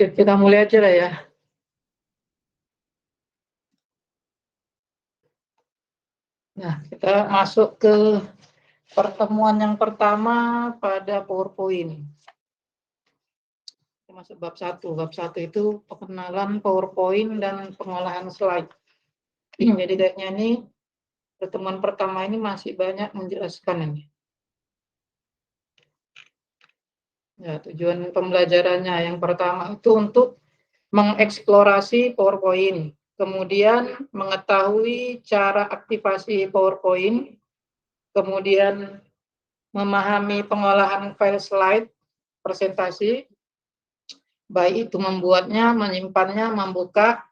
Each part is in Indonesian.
Kita mulai aja lah ya. Nah, kita masuk ke pertemuan yang pertama pada PowerPoint. Kita masuk bab 1. Bab 1 itu pengenalan PowerPoint dan pengolahan slide. Jadi kayaknya ini pertemuan pertama ini masih banyak menjelaskan ini. Ya, tujuan pembelajarannya yang pertama itu untuk mengeksplorasi PowerPoint, kemudian mengetahui cara aktivasi PowerPoint, kemudian memahami pengolahan file slide presentasi, baik itu membuatnya, menyimpannya, membuka,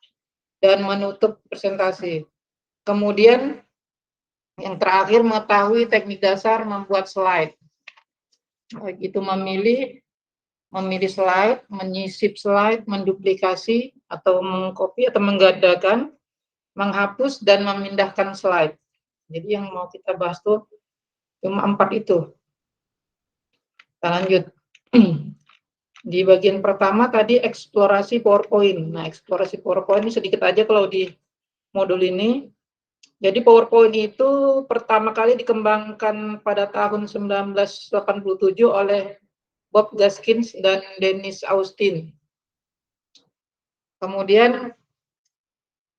dan menutup presentasi. Kemudian yang terakhir mengetahui teknik dasar membuat slide, baik itu memilih slide, menyisip slide, menduplikasi atau mengcopy atau menggandakan, menghapus dan memindahkan slide. Jadi yang mau kita bahas tuh cuma 4 itu. Kita lanjut. Di bagian pertama tadi eksplorasi PowerPoint. Nah, eksplorasi PowerPoint ini sedikit aja kalau di modul ini. Jadi PowerPoint itu pertama kali dikembangkan pada tahun 1987 oleh Bob Gaskins dan Dennis Austin. Kemudian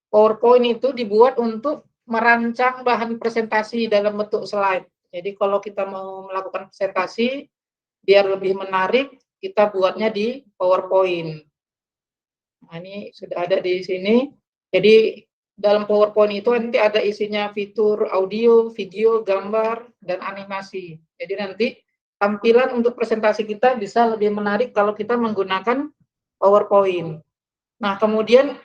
PowerPoint itu dibuat untuk merancang bahan presentasi dalam bentuk slide. Jadi kalau kita mau melakukan presentasi biar lebih menarik, kita buatnya di PowerPoint. Nah, ini sudah ada di sini. Jadi dalam PowerPoint itu nanti ada isinya fitur audio, video, gambar, dan animasi. Jadi nanti tampilan untuk presentasi kita bisa lebih menarik kalau kita menggunakan PowerPoint. Nah, kemudian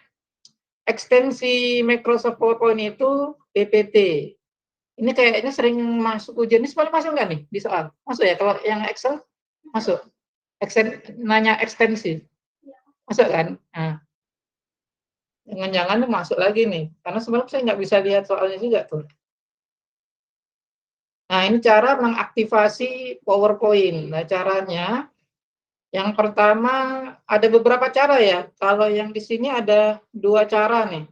ekstensi Microsoft PowerPoint itu PPT. Ini kayaknya sering masuk ujian. Ini semuanya masuk nggak nih di soal? Masuk ya? Kalau yang Excel masuk. Nanya ekstensi. Masuk kan? Nah, jangan-jangan masuk lagi nih. Karena sebelum saya nggak bisa lihat soalnya juga tuh. Nah, ini cara mengaktifasi PowerPoint. Nah, caranya yang pertama ada beberapa cara ya. Kalau yang di sini ada 2 cara nih.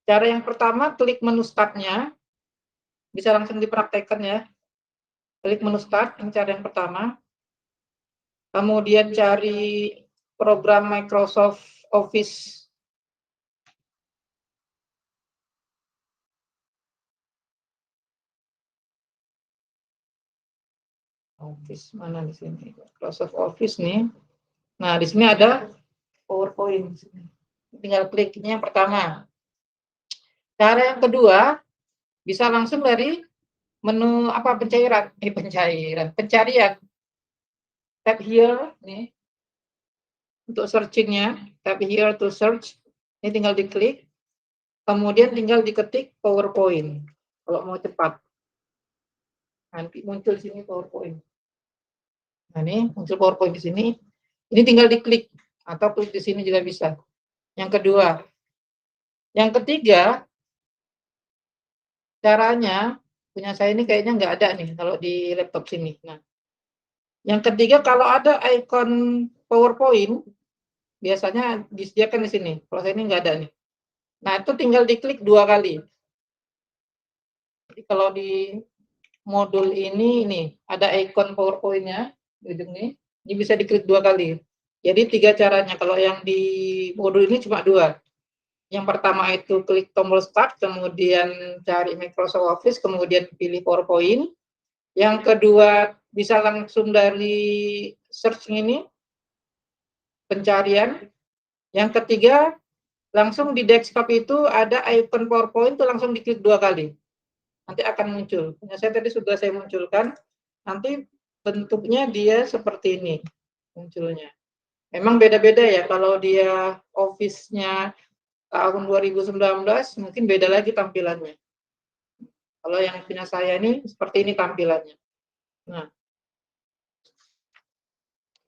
Cara yang pertama klik menu start-nya. Bisa langsung dipraktekkan ya. Klik menu start, ini cara yang pertama. Kemudian cari program Microsoft Office. Office mana di sini? Microsoft Office nih. Nah, di sini ada PowerPoint. Tinggal klik ini yang pertama. Cara yang kedua, bisa langsung dari menu apa pencarian. Tab here nih. Untuk searchingnya, tab here to search. Ini tinggal diklik. Kemudian tinggal diketik PowerPoint. Kalau mau cepat. Nanti muncul sini PowerPoint. Nah, ini muncul PowerPoint di sini. Ini tinggal diklik atau klik di sini juga bisa. Yang kedua. Yang ketiga, caranya punya saya ini kayaknya nggak ada nih kalau di laptop sini. Nah, yang ketiga kalau ada ikon PowerPoint biasanya disediakan di sini. Kalau saya ini nggak ada nih. Nah, itu tinggal diklik 2 kali. Jadi kalau di modul ini ada ikon PowerPoint-nya di ujung ini bisa diklik 2 kali. Jadi 3 caranya. Kalau yang di modul ini cuma 2. Yang pertama itu klik tombol start, kemudian cari Microsoft Office, kemudian pilih PowerPoint. Yang kedua bisa langsung dari search ini, pencarian. Yang ketiga langsung di desktop itu ada icon PowerPoint itu langsung diklik 2 kali. Nanti akan muncul. Saya tadi sudah saya munculkan. Nanti bentuknya dia seperti ini munculnya. Memang beda-beda ya kalau dia Office-nya tahun 2019 mungkin beda lagi tampilannya. Kalau yang punya saya ini seperti ini tampilannya. Nah,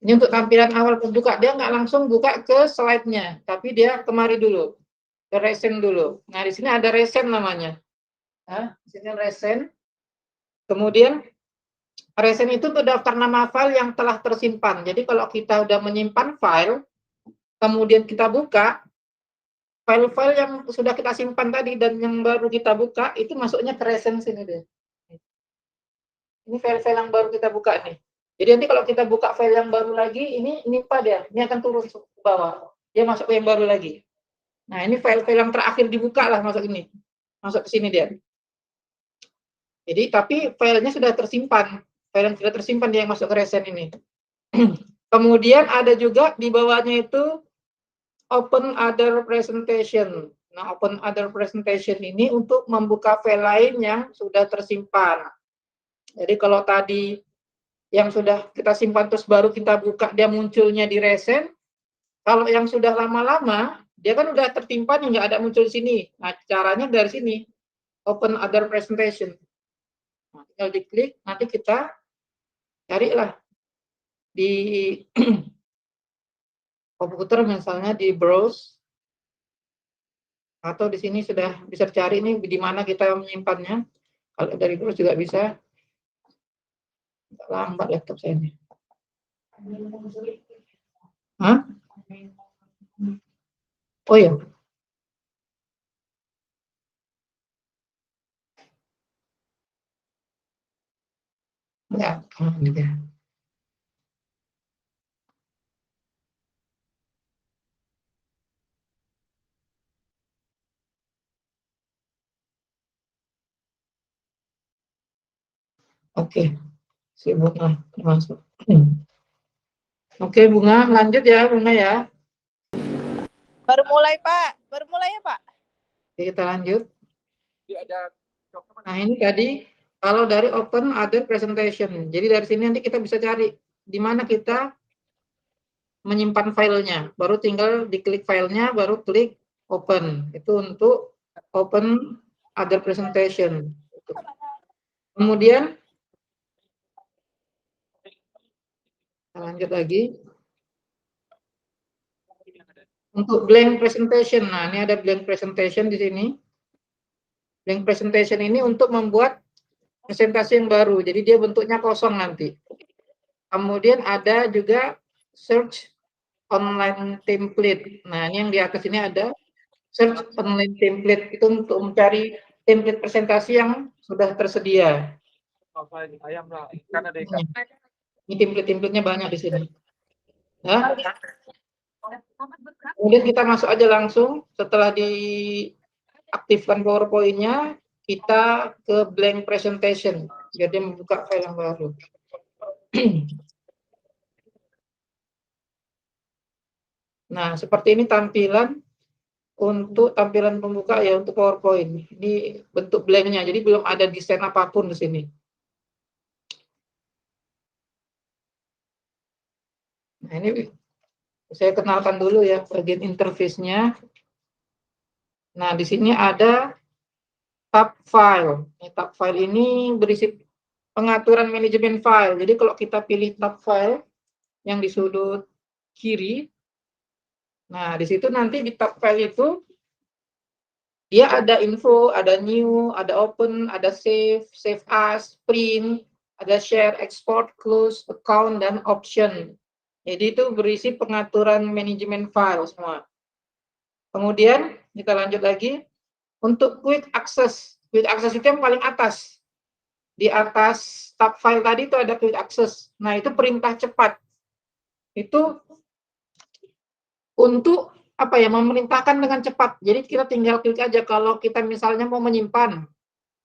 ini untuk tampilan awal pembuka. Dia nggak langsung buka ke slide-nya, tapi dia kemari dulu, ke recent dulu. Nah, di sini ada recent namanya. Nah, di sini recent. Kemudian recent itu untuk daftar nama file yang telah tersimpan. Jadi kalau kita udah menyimpan file, kemudian kita buka, file-file yang sudah kita simpan tadi dan yang baru kita buka, itu masuknya ke recent sini deh. Ini file-file yang baru kita buka nih. Jadi nanti kalau kita buka file yang baru lagi, ini NIPA dia, ini akan turun ke bawah. Dia masuk ke yang baru lagi. Nah, ini file-file yang terakhir dibuka lah masuk ini. Masuk ke sini dia. Jadi, tapi filenya sudah tersimpan. File yang sudah tersimpan dia yang masuk ke recent ini. Kemudian ada juga di bawahnya itu open other presentation. Nah, open other presentation ini untuk membuka file lain yang sudah tersimpan. Jadi kalau tadi yang sudah kita simpan terus baru kita buka, dia munculnya di recent. Kalau yang sudah lama-lama, dia kan udah tersimpan, nggak ada muncul di sini. Nah, caranya dari sini, open other presentation. Nah, tinggal diklik, nanti kita carilah di komputer misalnya di browse, atau di sini sudah bisa cari nih di mana kita menyimpannya. Kalau dari browse juga bisa. Lambat laptop saya ini. Hah? Oh ya. Ya, ini dia. Oke, si Bunga masuk. Oke, Bunga, lanjut ya, Bunga ya. Baru mulai, Pak. Baru mulai ya, Pak. Oke, kita lanjut. Nah, ini tadi kalau dari open other presentation. Jadi dari sini nanti kita bisa cari di mana kita menyimpan filenya. Baru tinggal diklik filenya, baru klik open. Itu untuk open other presentation. Kemudian lanjut lagi. Untuk blank presentation. Nah, ini ada blank presentation di sini. Blank presentation ini untuk membuat presentasi yang baru. Jadi dia bentuknya kosong nanti. Kemudian ada juga search online template. Nah, ini yang di atas ini ada search online template. Itu untuk mencari template presentasi yang sudah tersedia. Ini template-templatenya banyak di sini. Nah, kemudian kita masuk aja langsung setelah diaktifkan PowerPoint-nya, kita ke blank presentation. Jadi membuka file yang baru. Nah, seperti ini tampilan untuk tampilan pembuka ya untuk PowerPoint. Ini bentuk blanknya, jadi belum ada desain apapun di sini. Nah, ini saya kenalkan dulu ya bagian interface-nya. Nah, di sini ada tab file. Tab file ini berisi pengaturan manajemen file. Jadi kalau kita pilih tab file yang di sudut kiri, nah di situ nanti di tab file itu dia ada info, ada new, ada open, ada save, save as, print, ada share, export, close, account, dan option. Jadi itu berisi pengaturan manajemen file semua. Kemudian kita lanjut lagi. Untuk quick access. Quick access itu yang paling atas. Di atas tab file tadi itu ada quick access. Nah, itu perintah cepat. Itu untuk apa ya, memerintahkan dengan cepat. Jadi kita tinggal klik aja kalau kita misalnya mau menyimpan.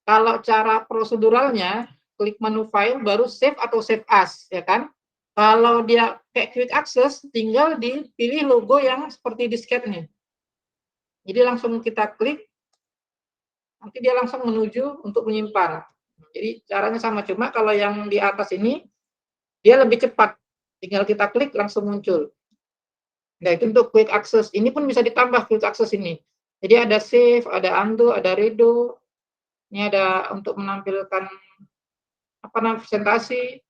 Kalau cara proseduralnya, klik menu file, baru save atau save as, ya kan? Kalau dia kayak quick access, tinggal dipilih logo yang seperti disket nih. Jadi langsung kita klik, nanti dia langsung menuju untuk menyimpan. Jadi caranya sama, cuma kalau yang di atas ini, dia lebih cepat. Tinggal kita klik, langsung muncul. Nah, itu untuk quick access. Ini pun bisa ditambah quick access ini. Jadi ada save, ada undo, ada redo. Ini ada untuk menampilkan apa namanya presentasi.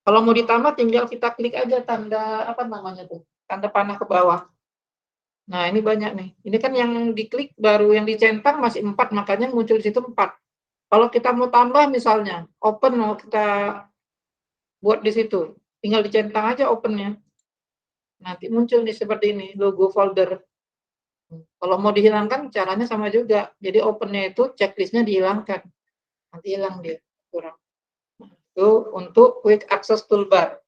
Kalau mau ditambah tinggal kita klik aja tanda apa namanya tuh, tanda panah ke bawah. Nah, ini banyak nih. Ini kan yang diklik baru yang dicentang masih 4, makanya muncul di situ 4. Kalau kita mau tambah misalnya, open mau kita buat di situ, tinggal dicentang aja opennya. Nanti muncul nih seperti ini, logo folder. Kalau mau dihilangkan caranya sama juga. Jadi opennya itu checklistnya dihilangkan. Nanti hilang dia. Kurang. Itu untuk quick access toolbar.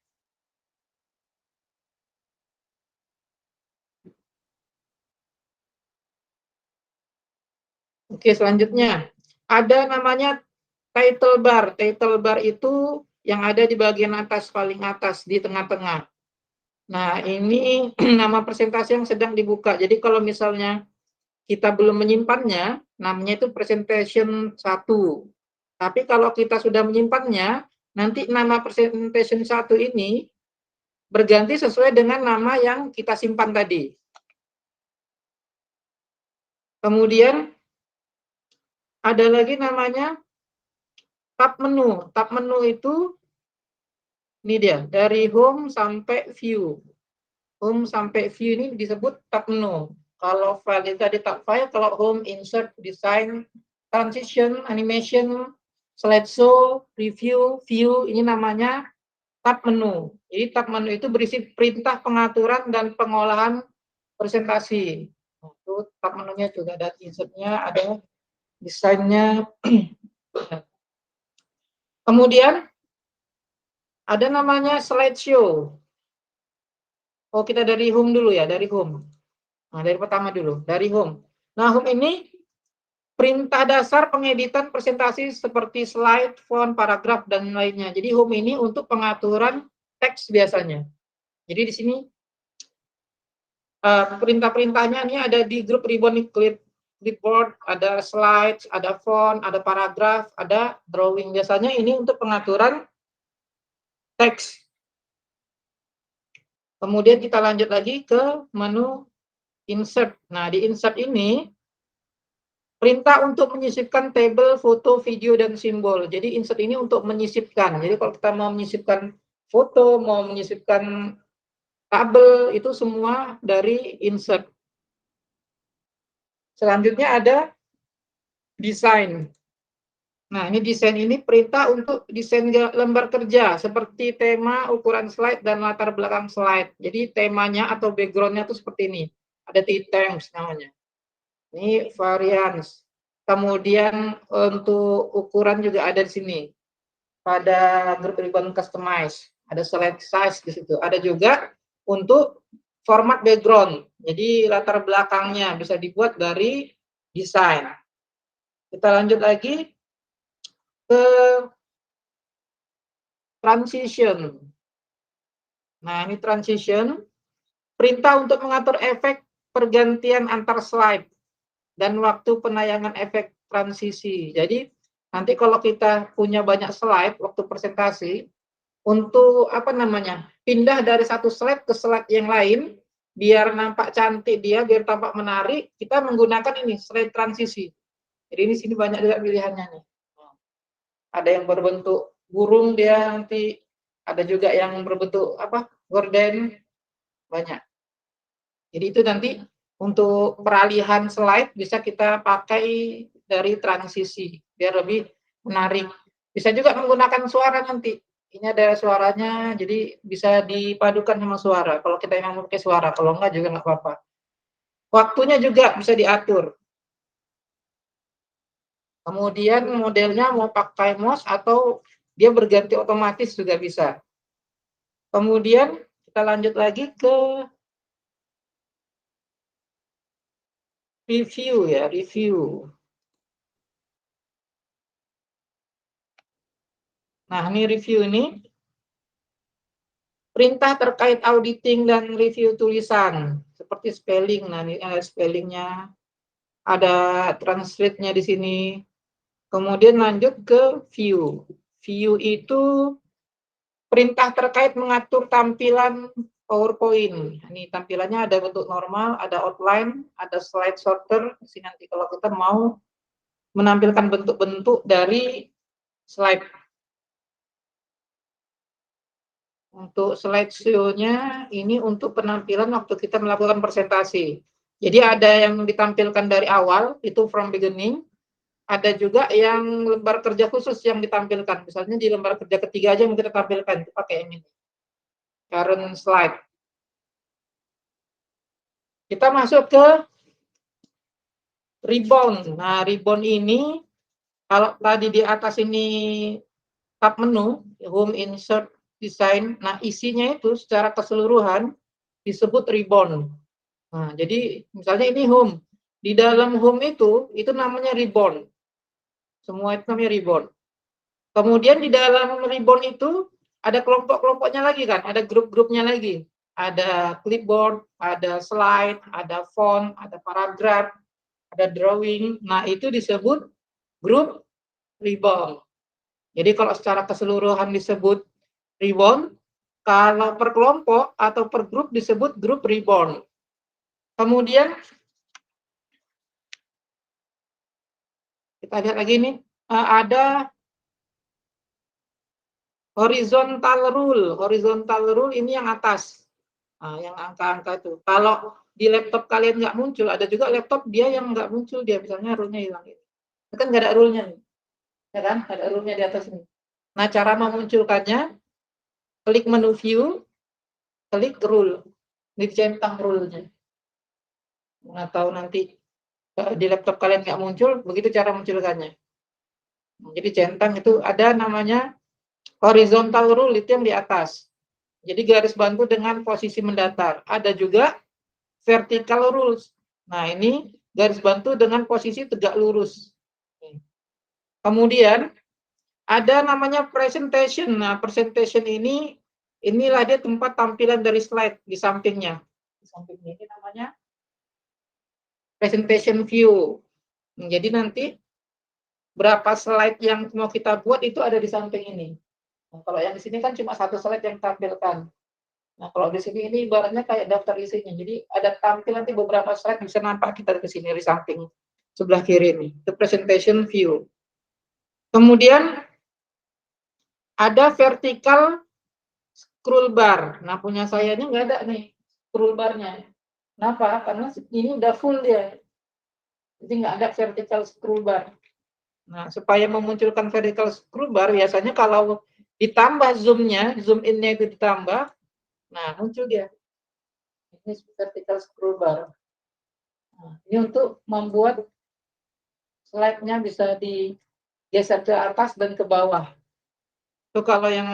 Oke, selanjutnya ada namanya title bar. Title bar itu yang ada di bagian atas, paling atas, di tengah-tengah. Nah, ini nama presentasi yang sedang dibuka. Jadi kalau misalnya kita belum menyimpannya, namanya itu presentation 1. Tapi kalau kita sudah menyimpannya, nanti nama presentation 1 ini berganti sesuai dengan nama yang kita simpan tadi. Kemudian ada lagi namanya tab menu. Tab menu itu ini dia, dari home sampai view. Home sampai view ini disebut tab menu. Kalau file itu ada tab file, kalau home, insert, design, transition, animation, slideshow, review, view, ini namanya tab menu. Jadi tab menu itu berisi perintah pengaturan dan pengolahan presentasi. Itu tab menunya juga ada insertnya, ada desainnya. Kemudian ada namanya slideshow. Oh, kita dari home dulu ya, dari home. Nah, dari pertama dulu, dari home. Nah, home ini perintah dasar pengeditan presentasi seperti slide, font, paragraf, dan lainnya. Jadi home ini untuk pengaturan teks biasanya. Jadi di sini perintah-perintahnya ini ada di grup ribbon clipboard, ada slides, ada font, ada paragraf, ada drawing. Biasanya ini untuk pengaturan teks. Kemudian kita lanjut lagi ke menu insert. Nah, di insert ini perintah untuk menyisipkan tabel, foto, video, dan simbol. Jadi insert ini untuk menyisipkan. Jadi kalau kita mau menyisipkan foto, mau menyisipkan tabel, itu semua dari insert. Selanjutnya ada desain. Nah, ini desain ini perintah untuk desain lembar kerja, seperti tema, ukuran slide, dan latar belakang slide. Jadi temanya atau background-nya itu seperti ini. Ada themes namanya. Ini variance. Kemudian untuk ukuran juga ada di sini. Pada grup ribbon customize. Ada select size di situ. Ada juga untuk format background. Jadi latar belakangnya bisa dibuat dari desain. Kita lanjut lagi ke transition. Nah, ini transition. Perintah untuk mengatur efek pergantian antar slide dan waktu penayangan efek transisi. Jadi, nanti kalau kita punya banyak slide waktu presentasi, untuk apa namanya, pindah dari satu slide ke slide yang lain, biar nampak cantik dia, biar tampak menarik, kita menggunakan ini, slide transisi. Jadi ini sini banyak juga pilihannya nih. Ada yang berbentuk burung dia nanti, ada juga yang berbentuk apa, gorden, banyak. Jadi itu nanti untuk peralihan slide bisa kita pakai dari transisi biar lebih menarik. Bisa juga menggunakan suara nanti. Ini ada suaranya, jadi bisa dipadukan sama suara. Kalau kita memang pakai suara, kalau enggak juga nggak apa-apa. Waktunya juga bisa diatur. Kemudian modelnya mau pakai mouse atau dia berganti otomatis juga bisa. Kemudian kita lanjut lagi ke review ya, review. Nah, ini review ini perintah terkait auditing dan review tulisan seperti spelling. Nah, ini ada spellingnya, ada translate-nya di sini. Kemudian lanjut ke view. View itu perintah terkait mengatur tampilan PowerPoint. Ini tampilannya ada bentuk normal, ada outline, ada slide sorter. Nanti kalau kita mau menampilkan bentuk-bentuk dari slide. Untuk slideshow-nya ini untuk penampilan waktu kita melakukan presentasi. Jadi ada yang ditampilkan dari awal, itu from beginning. Ada juga yang lembar kerja khusus yang ditampilkan. Misalnya di lembar kerja ketiga aja yang kita tampilkan, itu pakai yang ini. Current slide. Kita masuk ke ribbon. Nah, ribbon ini kalau tadi di atas ini tab menu, home, insert, design. Nah, isinya itu secara keseluruhan disebut ribbon. Nah, jadi misalnya ini home. Di dalam home itu namanya ribbon. Semua itu namanya ribbon. Kemudian di dalam ribbon itu ada kelompok-kelompoknya lagi kan, ada grup-grupnya lagi. Ada clipboard, ada slide, ada font, ada paragraf, ada drawing. Nah, itu disebut grup ribbon. Jadi kalau secara keseluruhan disebut ribbon, kalau per kelompok atau per grup disebut grup ribbon. Kemudian kita lihat lagi nih, ada horizontal rule. Horizontal rule ini yang atas. Nah, yang angka-angka itu. Kalau di laptop kalian nggak muncul, ada juga laptop dia yang nggak muncul, dia misalnya rule-nya hilang. Itu kan nggak ada rule-nya nih. Ya kan? Ada rule-nya di atas ini. Nah, cara memunculkannya, klik menu view, klik rule. Dicentang rule-nya. Atau nanti di laptop kalian nggak muncul, begitu cara munculkannya. Jadi centang itu ada namanya horizontal rule, itu yang di atas. Jadi garis bantu dengan posisi mendatar. Ada juga vertical rules. Nah, ini garis bantu dengan posisi tegak lurus. Kemudian ada namanya presentation. Nah, presentation inilah dia tempat tampilan dari slide di sampingnya. Di sampingnya ini namanya presentation view. Jadi nanti berapa slide yang mau kita buat itu ada di samping ini. Nah, kalau yang di sini kan cuma satu slide yang tampilkan. Nah, kalau di sini ini ibaratnya kayak daftar isinya. Jadi ada tampil nanti beberapa slide bisa nampak kita di sini di samping sebelah kiri ini. Itu presentation view. Kemudian ada vertical scroll bar. Nah, punya saya ini nggak ada nih scroll barnya. Kenapa? Karena ini udah full dia. Jadi nggak ada vertical scroll bar. Nah, supaya memunculkan vertical scroll bar, biasanya kalau ditambah zoom-nya, zoom in-nya itu ditambah, nah muncul dia. Ini vertical scroll bar. Nah, ini untuk membuat slide-nya bisa digeser ke atas dan ke bawah. Itu kalau yang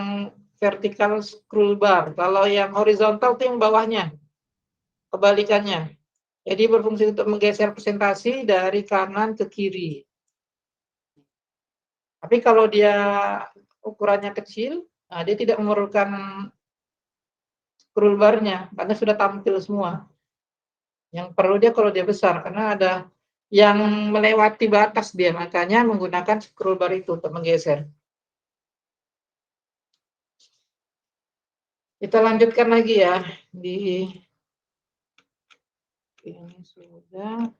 vertical scroll bar. Kalau yang horizontal itu yang bawahnya. Kebalikannya. Jadi berfungsi untuk menggeser presentasi dari kanan ke kiri. Tapi kalau dia ukurannya kecil, nah dia tidak memerlukan scroll bar-nya karena sudah tampil semua. Yang perlu dia kalau dia besar karena ada yang melewati batas dia, makanya menggunakan scroll bar itu untuk menggeser. Kita lanjutkan lagi ya di ini sudah.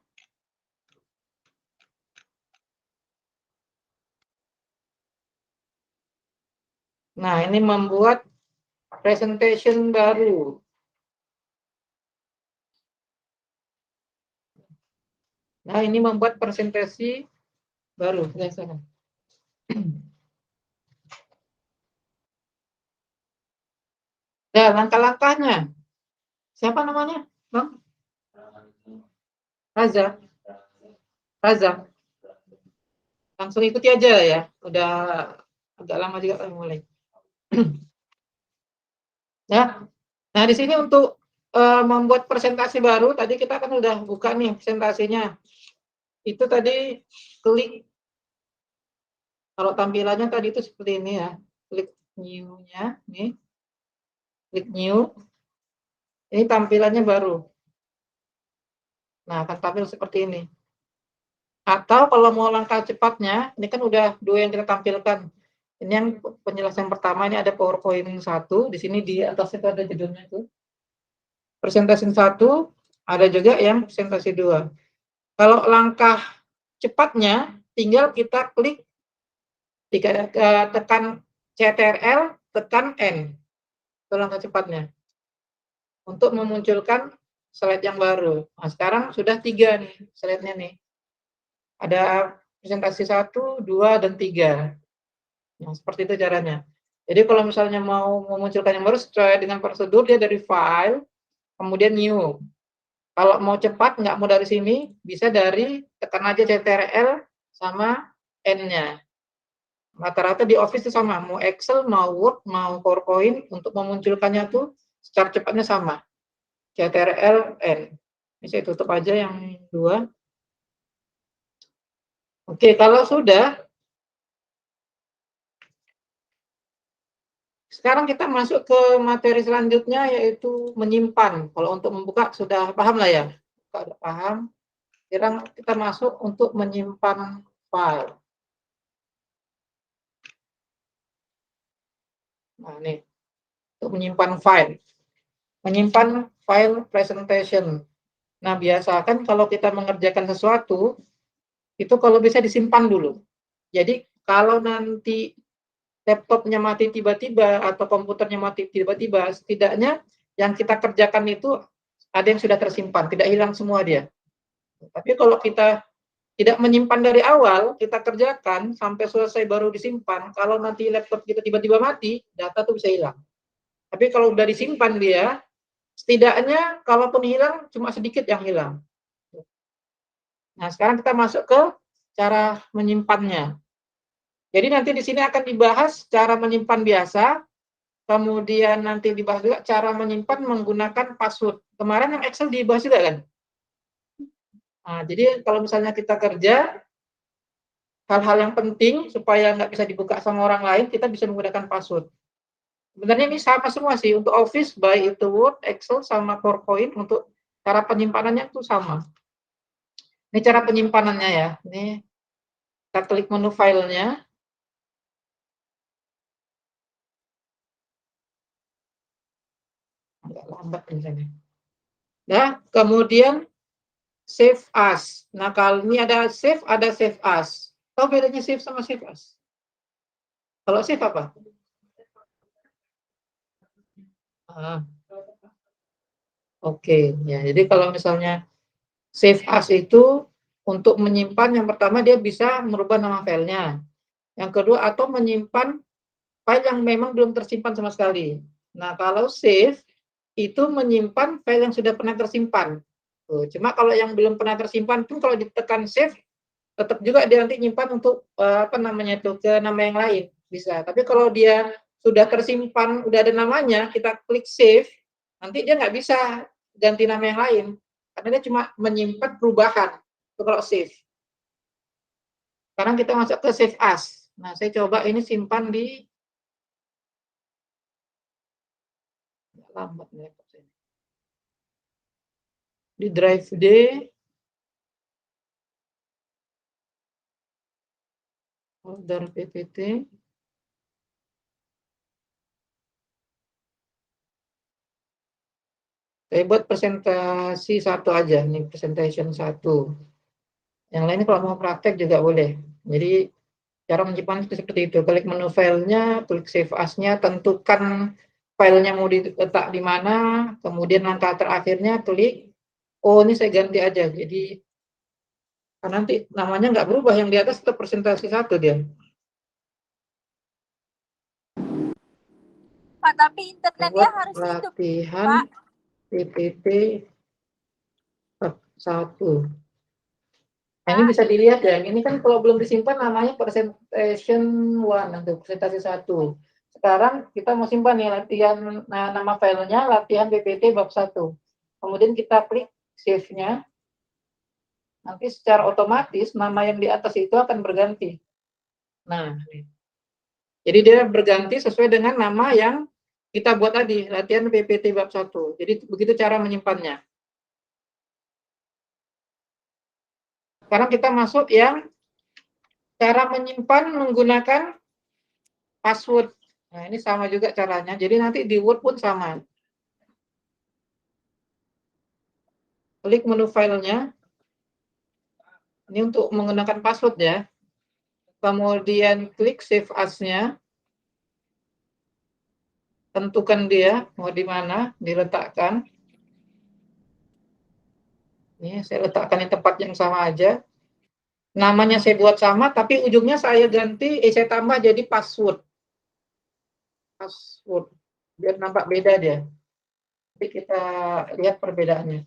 Nah, ini membuat presentation baru. Nah, ini membuat presentasi baru. Nah, langkah-langkahnya. Siapa namanya? Bang? Raza. Raza. Langsung ikuti aja ya. Udah agak lama juga mulai. Ya. Nah, di sini untuk membuat presentasi baru, tadi kita kan udah buka nih presentasinya. Itu tadi klik, kalau tampilannya tadi itu seperti ini ya. Klik new-nya, nih. Klik new. Ini tampilannya baru. Nah, akan tampil seperti ini. Atau kalau mau langkah cepatnya, ini kan udah dua yang kita tampilkan. Ini yang penjelasan pertama, ini ada PowerPoint 1, di sini di atas itu ada judulnya itu. Presentasi 1, ada juga yang presentasi 2. Kalau langkah cepatnya, tinggal kita klik, tekan CTRL, tekan N. Itu langkah cepatnya. Untuk memunculkan slide yang baru. Nah, sekarang sudah 3 nih slide-nya nih. Ada presentasi 1, 2, dan 3. Nah, seperti itu caranya. Jadi kalau misalnya mau memunculkan yang baru sesuai dengan prosedur, dia dari file, kemudian new. Kalau mau cepat, nggak mau dari sini, bisa dari tekan aja Ctrl sama N-nya. Rata-rata di Office itu sama, mau Excel, mau Word, mau PowerPoint, untuk memunculkannya tuh secara cepatnya sama. Ctrl N. Ini saya tutup aja yang 2. Oke, kalau sudah, sekarang kita masuk ke materi selanjutnya, yaitu menyimpan. Kalau untuk membuka sudah paham lah ya. Kalau paham, sekarang kita masuk untuk menyimpan file. Nah, ini untuk menyimpan file. Menyimpan file presentation. Nah, biasakan kalau kita mengerjakan sesuatu, itu kalau bisa disimpan dulu. Jadi, kalau nanti laptopnya mati tiba-tiba atau komputernya mati tiba-tiba, setidaknya yang kita kerjakan itu ada yang sudah tersimpan, tidak hilang semua dia. Tapi kalau kita tidak menyimpan dari awal, kita kerjakan sampai selesai baru disimpan, kalau nanti laptop kita tiba-tiba mati, data itu bisa hilang. Tapi kalau udah disimpan dia, setidaknya kalaupun hilang, cuma sedikit yang hilang. Nah, sekarang kita masuk ke cara menyimpannya. Jadi nanti di sini akan dibahas cara menyimpan biasa, kemudian nanti dibahas juga cara menyimpan menggunakan password. Kemarin yang Excel dibahas juga kan? Nah, jadi kalau misalnya kita kerja, hal-hal yang penting supaya nggak bisa dibuka sama orang lain, kita bisa menggunakan password. Sebenarnya ini sama semua sih, untuk Office, baik itu Word, Excel, sama PowerPoint, untuk cara penyimpanannya itu sama. Ini cara penyimpanannya ya. Ini kita klik menu filenya. Agak lambat misalnya. Nah, kemudian save as. Nah, kalau ini ada save as. Tahu bedanya save sama save as? Kalau save apa? Ah, Oke, ya. Jadi kalau misalnya save as itu untuk menyimpan, yang pertama dia bisa merubah nama filenya. Yang kedua, atau menyimpan file yang memang belum tersimpan sama sekali. Nah, kalau save itu menyimpan file yang sudah pernah tersimpan. Tuh, cuma kalau yang belum pernah tersimpan pun kalau ditekan save, tetap juga dia nanti nyimpan untuk apa namanya itu ke nama yang lain bisa. Tapi kalau dia sudah tersimpan, udah ada namanya, kita klik save, nanti dia nggak bisa ganti nama yang lain karena dia cuma menyimpan perubahan. Itu kalau save. Sekarang kita masuk ke save as. Nah, saya coba ini simpan di lambat nih, di drive D. Folder PPT. Saya buat presentasi satu aja, nih presentation 1. Yang lain kalau mau praktek juga boleh. Jadi cara menyimpan itu seperti itu. Klik menu filenya, klik save as-nya, tentukan filenya mau diletak di mana, kemudian langkah terakhirnya klik, oh ini saya ganti aja. Jadi nanti namanya nggak berubah, yang di atas tetap presentasi 1 dia. Pak, tapi internetnya Buat harus hidup, latihan Pak. PPT 1. Nah, ini Pak, bisa dilihat ya. Ini kan kalau belum disimpan namanya presentation 1, nanti presentasi 1. Sekarang kita mau simpan nih latihan, nah, nama filenya latihan PPT bab 1. Kemudian kita klik save-nya. Nanti secara otomatis nama yang di atas itu akan berganti. Nah, jadi dia berganti sesuai dengan nama yang kita buat tadi, latihan PPT bab 1. Jadi begitu cara menyimpannya. Sekarang kita masuk yang cara menyimpan menggunakan password. Nah, ini sama juga caranya. Jadi nanti di Word pun sama. Klik menu filenya. Ini untuk menggunakan password ya. Kemudian klik save as-nya. Tentukan dia mau di mana diletakkan. Ini saya letakkan di tempat yang sama aja. Namanya saya buat sama, tapi ujungnya saya ganti, saya tambah jadi password. Password. Biar nampak beda dia. Jadi kita lihat perbedaannya.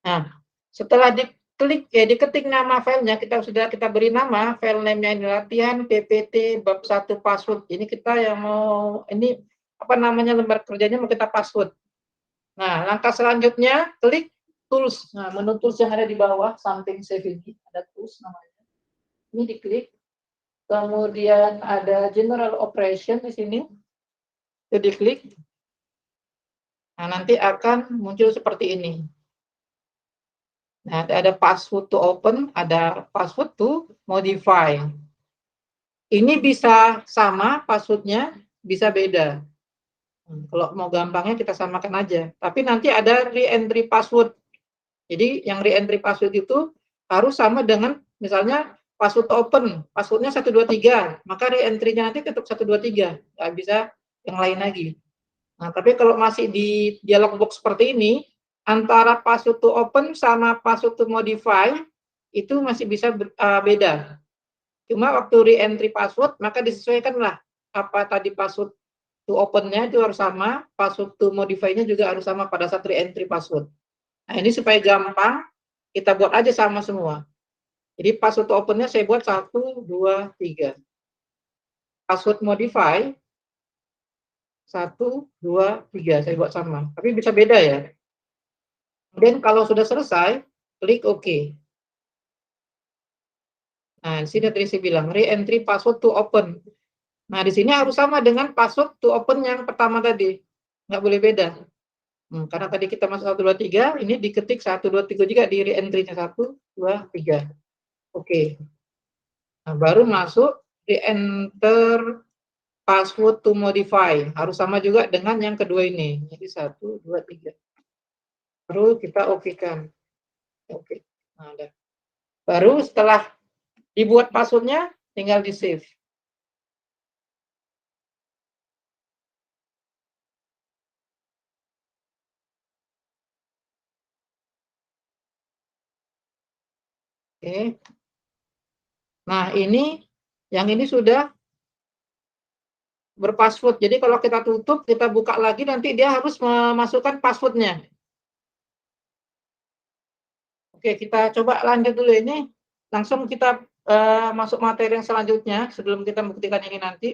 Nah, setelah diketik nama filenya, kita beri nama, file name-nya ini latihan PPT bab 1 password. Ini kita yang mau, ini apa namanya, lembar kerjanya mau kita password. Nah, langkah selanjutnya klik tools. Nah, menu tools yang ada di bawah samping save ini ada tools namanya. Ini diklik. Kemudian ada general operation di sini. Itu diklik. Nah, nanti akan muncul seperti ini. Nah, ada password to open, ada password to modify. Ini bisa sama passwordnya, bisa beda. Kalau mau gampangnya kita samakan aja. Tapi nanti ada re-entry password. Jadi yang re-entry password itu harus sama dengan misalnya password to open, passwordnya 123, maka re-entry-nya nanti tetap 123, nggak bisa yang lain lagi. Nah, tapi kalau masih di dialog box seperti ini, antara password to open sama password to modify itu masih bisa beda. Cuma waktu re-entry password, maka disesuaikanlah apa tadi password to open-nya itu harus sama, password to modify-nya juga harus sama pada saat re-entry password. Nah, ini supaya gampang, kita buat aja sama semua. Jadi password to open-nya saya buat 1, 2, 3. Password modify 1, 2, 3 saya buat sama. Tapi bisa beda ya. Kemudian kalau sudah selesai, klik OK. Nah, di sini tadi saya bilang re-entry password to open. Nah, di sini harus sama dengan password to open yang pertama tadi. Nggak boleh beda. Karena tadi kita masuk 1, 2, 3, ini diketik 1, 2, 3 juga di re-entry-nya 1, 2, 3. Oke. Nah, baru masuk re-enter password to modify. Harus sama juga dengan yang kedua ini. Jadi 1, 2, 3. Baru kita oke-kan. Oke. Nah, ada. Baru setelah dibuat passwordnya, tinggal di save. Oke. Nah, yang ini sudah berpassword. Jadi kalau kita tutup, kita buka lagi, nanti dia harus memasukkan passwordnya. Oke, kita coba lanjut dulu ini. Langsung kita masuk materi yang selanjutnya sebelum kita membuktikan ini nanti.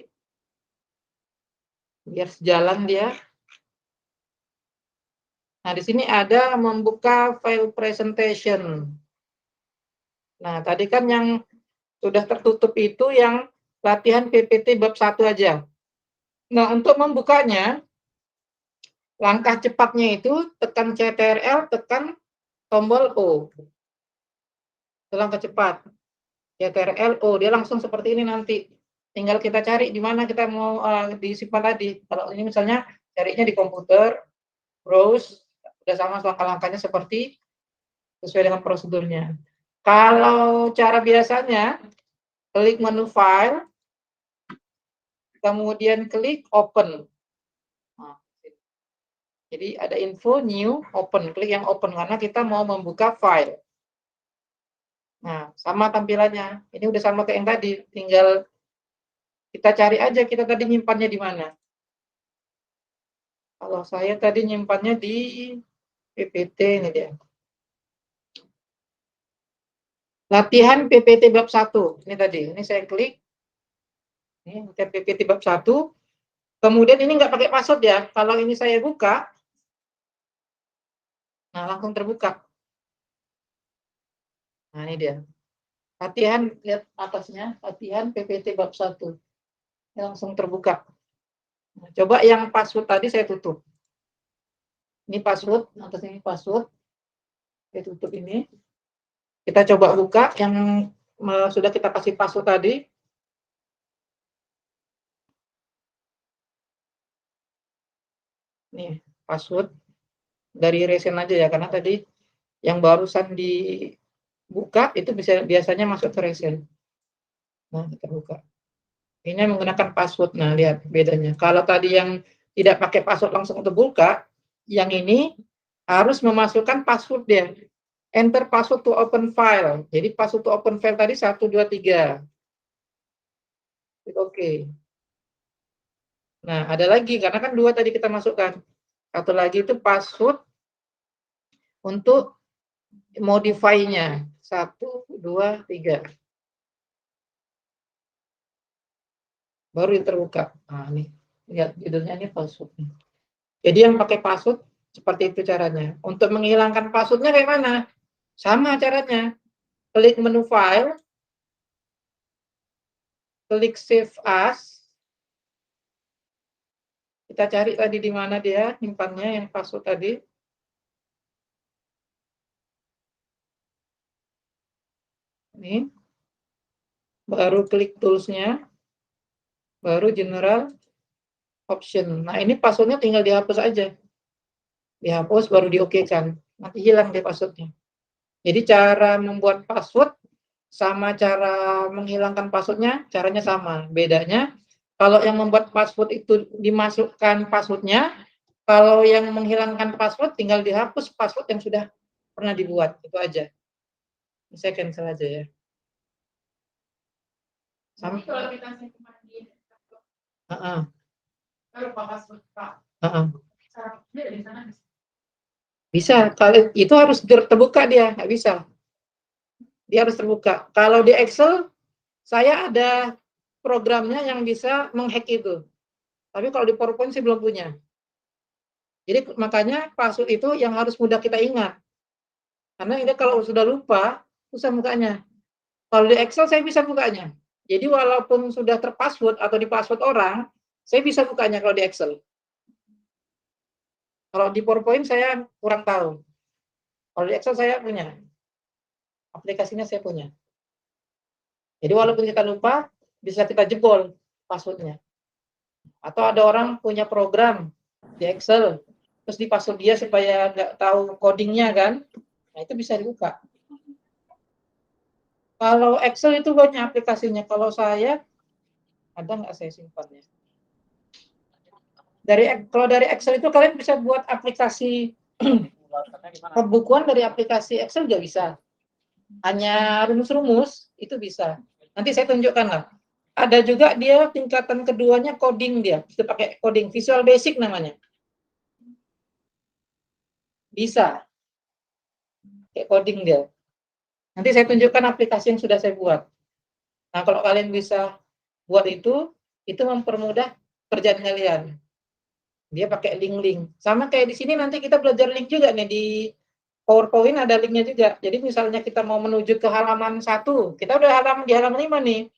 Biar sejalan dia. Nah, di sini ada membuka file presentation. Nah, tadi kan yang sudah tertutup itu yang latihan PPT bab 1 aja. Nah, untuk membukanya, langkah cepatnya itu tekan CTRL, tekan tombol O. Itu langkah cepat. CTRL O, dia langsung seperti ini nanti. Tinggal kita cari di mana kita mau disimpan tadi. Kalau ini misalnya carinya di komputer, browse, udah sama langkah-langkahnya seperti sesuai dengan prosedurnya. Kalau cara biasanya, klik menu file, kemudian klik open. Nah, jadi ada info new open, klik yang open karena kita mau membuka file. Nah, sama tampilannya. Ini udah sama kayak yang tadi, tinggal kita cari aja kita tadi nyimpannya di mana. Kalau saya tadi nyimpannya di PPT ini dia. Latihan PPT bab 1. Ini tadi, ini saya klik. Ini PPT bab 1. Kemudian ini nggak pakai password ya. Kalau ini saya buka, nah langsung terbuka. Nah, ini dia. Latihan, lihat atasnya, latihan PPT bab 1. Ini langsung terbuka. Nah, coba yang password tadi saya tutup. Ini password, atas ini password. Saya tutup ini. Kita coba buka yang sudah kita kasih password tadi. Nih, password dari resen aja ya, karena tadi yang barusan dibuka itu biasanya masuk ke resen. Nah, kita buka. Ini menggunakan password. Nah, lihat bedanya. Kalau tadi yang tidak pakai password langsung untuk buka, yang ini harus memasukkan password dia. Enter password to open file. Jadi password to open file tadi 1, 2, 3. Oke. Nah, ada lagi karena kan 2 tadi kita masukkan. Satu lagi itu password untuk modify-nya. 1, 2, 3. Baru terbuka. Nah, ini lihat judulnya ini password. Jadi yang pakai password seperti itu caranya. Untuk menghilangkan passwordnya kayak mana? Sama caranya. Klik menu file, klik save as. Kita cari tadi di mana dia nyimpannya yang password tadi. Ini. Baru klik tools-nya. Baru general option. Nah, ini passwordnya tinggal dihapus aja. Dihapus baru diokekan. Nanti hilang deh passwordnya. Jadi cara membuat password sama cara menghilangkan passwordnya, caranya sama. Bedanya, kalau yang membuat password itu dimasukkan passwordnya, kalau yang menghilangkan password tinggal dihapus password yang sudah pernah dibuat. Itu aja. Saya cancel aja ya. Sama. Bisa, kalau itu harus terbuka dia, nggak bisa. Dia harus terbuka. Kalau di Excel, saya ada programnya yang bisa menghack itu. Tapi kalau di PowerPoint sih belum punya. Jadi makanya password itu yang harus mudah kita ingat. Karena ini kalau sudah lupa, susah bukanya. Kalau di Excel saya bisa bukanya. Jadi walaupun sudah terpassword atau di password orang, saya bisa bukanya kalau di Excel. Kalau di PowerPoint saya kurang tahu. Kalau di Excel saya punya. Aplikasinya saya punya. Jadi walaupun kita lupa, bisa kita jebol passwordnya. Atau ada orang punya program di Excel, terus di password dia supaya nggak tahu codingnya kan, nah itu bisa dibuka. Kalau Excel itu banyak aplikasinya. Kalau saya, ada nggak saya simpannya? Kalau dari Excel itu kalian bisa buat aplikasi pembukuan dari aplikasi Excel juga bisa. Hanya rumus-rumus itu bisa. Nanti saya tunjukkan lah. Ada juga dia tingkatan keduanya coding dia. Bisa pakai coding Visual Basic namanya. Bisa. Kayak coding dia. Nanti saya tunjukkan aplikasi yang sudah saya buat. Nah, kalau kalian bisa buat itu mempermudah kerjaan kalian. Dia pakai link-link. Sama kayak di sini nanti kita belajar link juga nih di PowerPoint ada linknya juga. Jadi misalnya kita mau menuju ke halaman 1, kita udah di halaman 5 nih.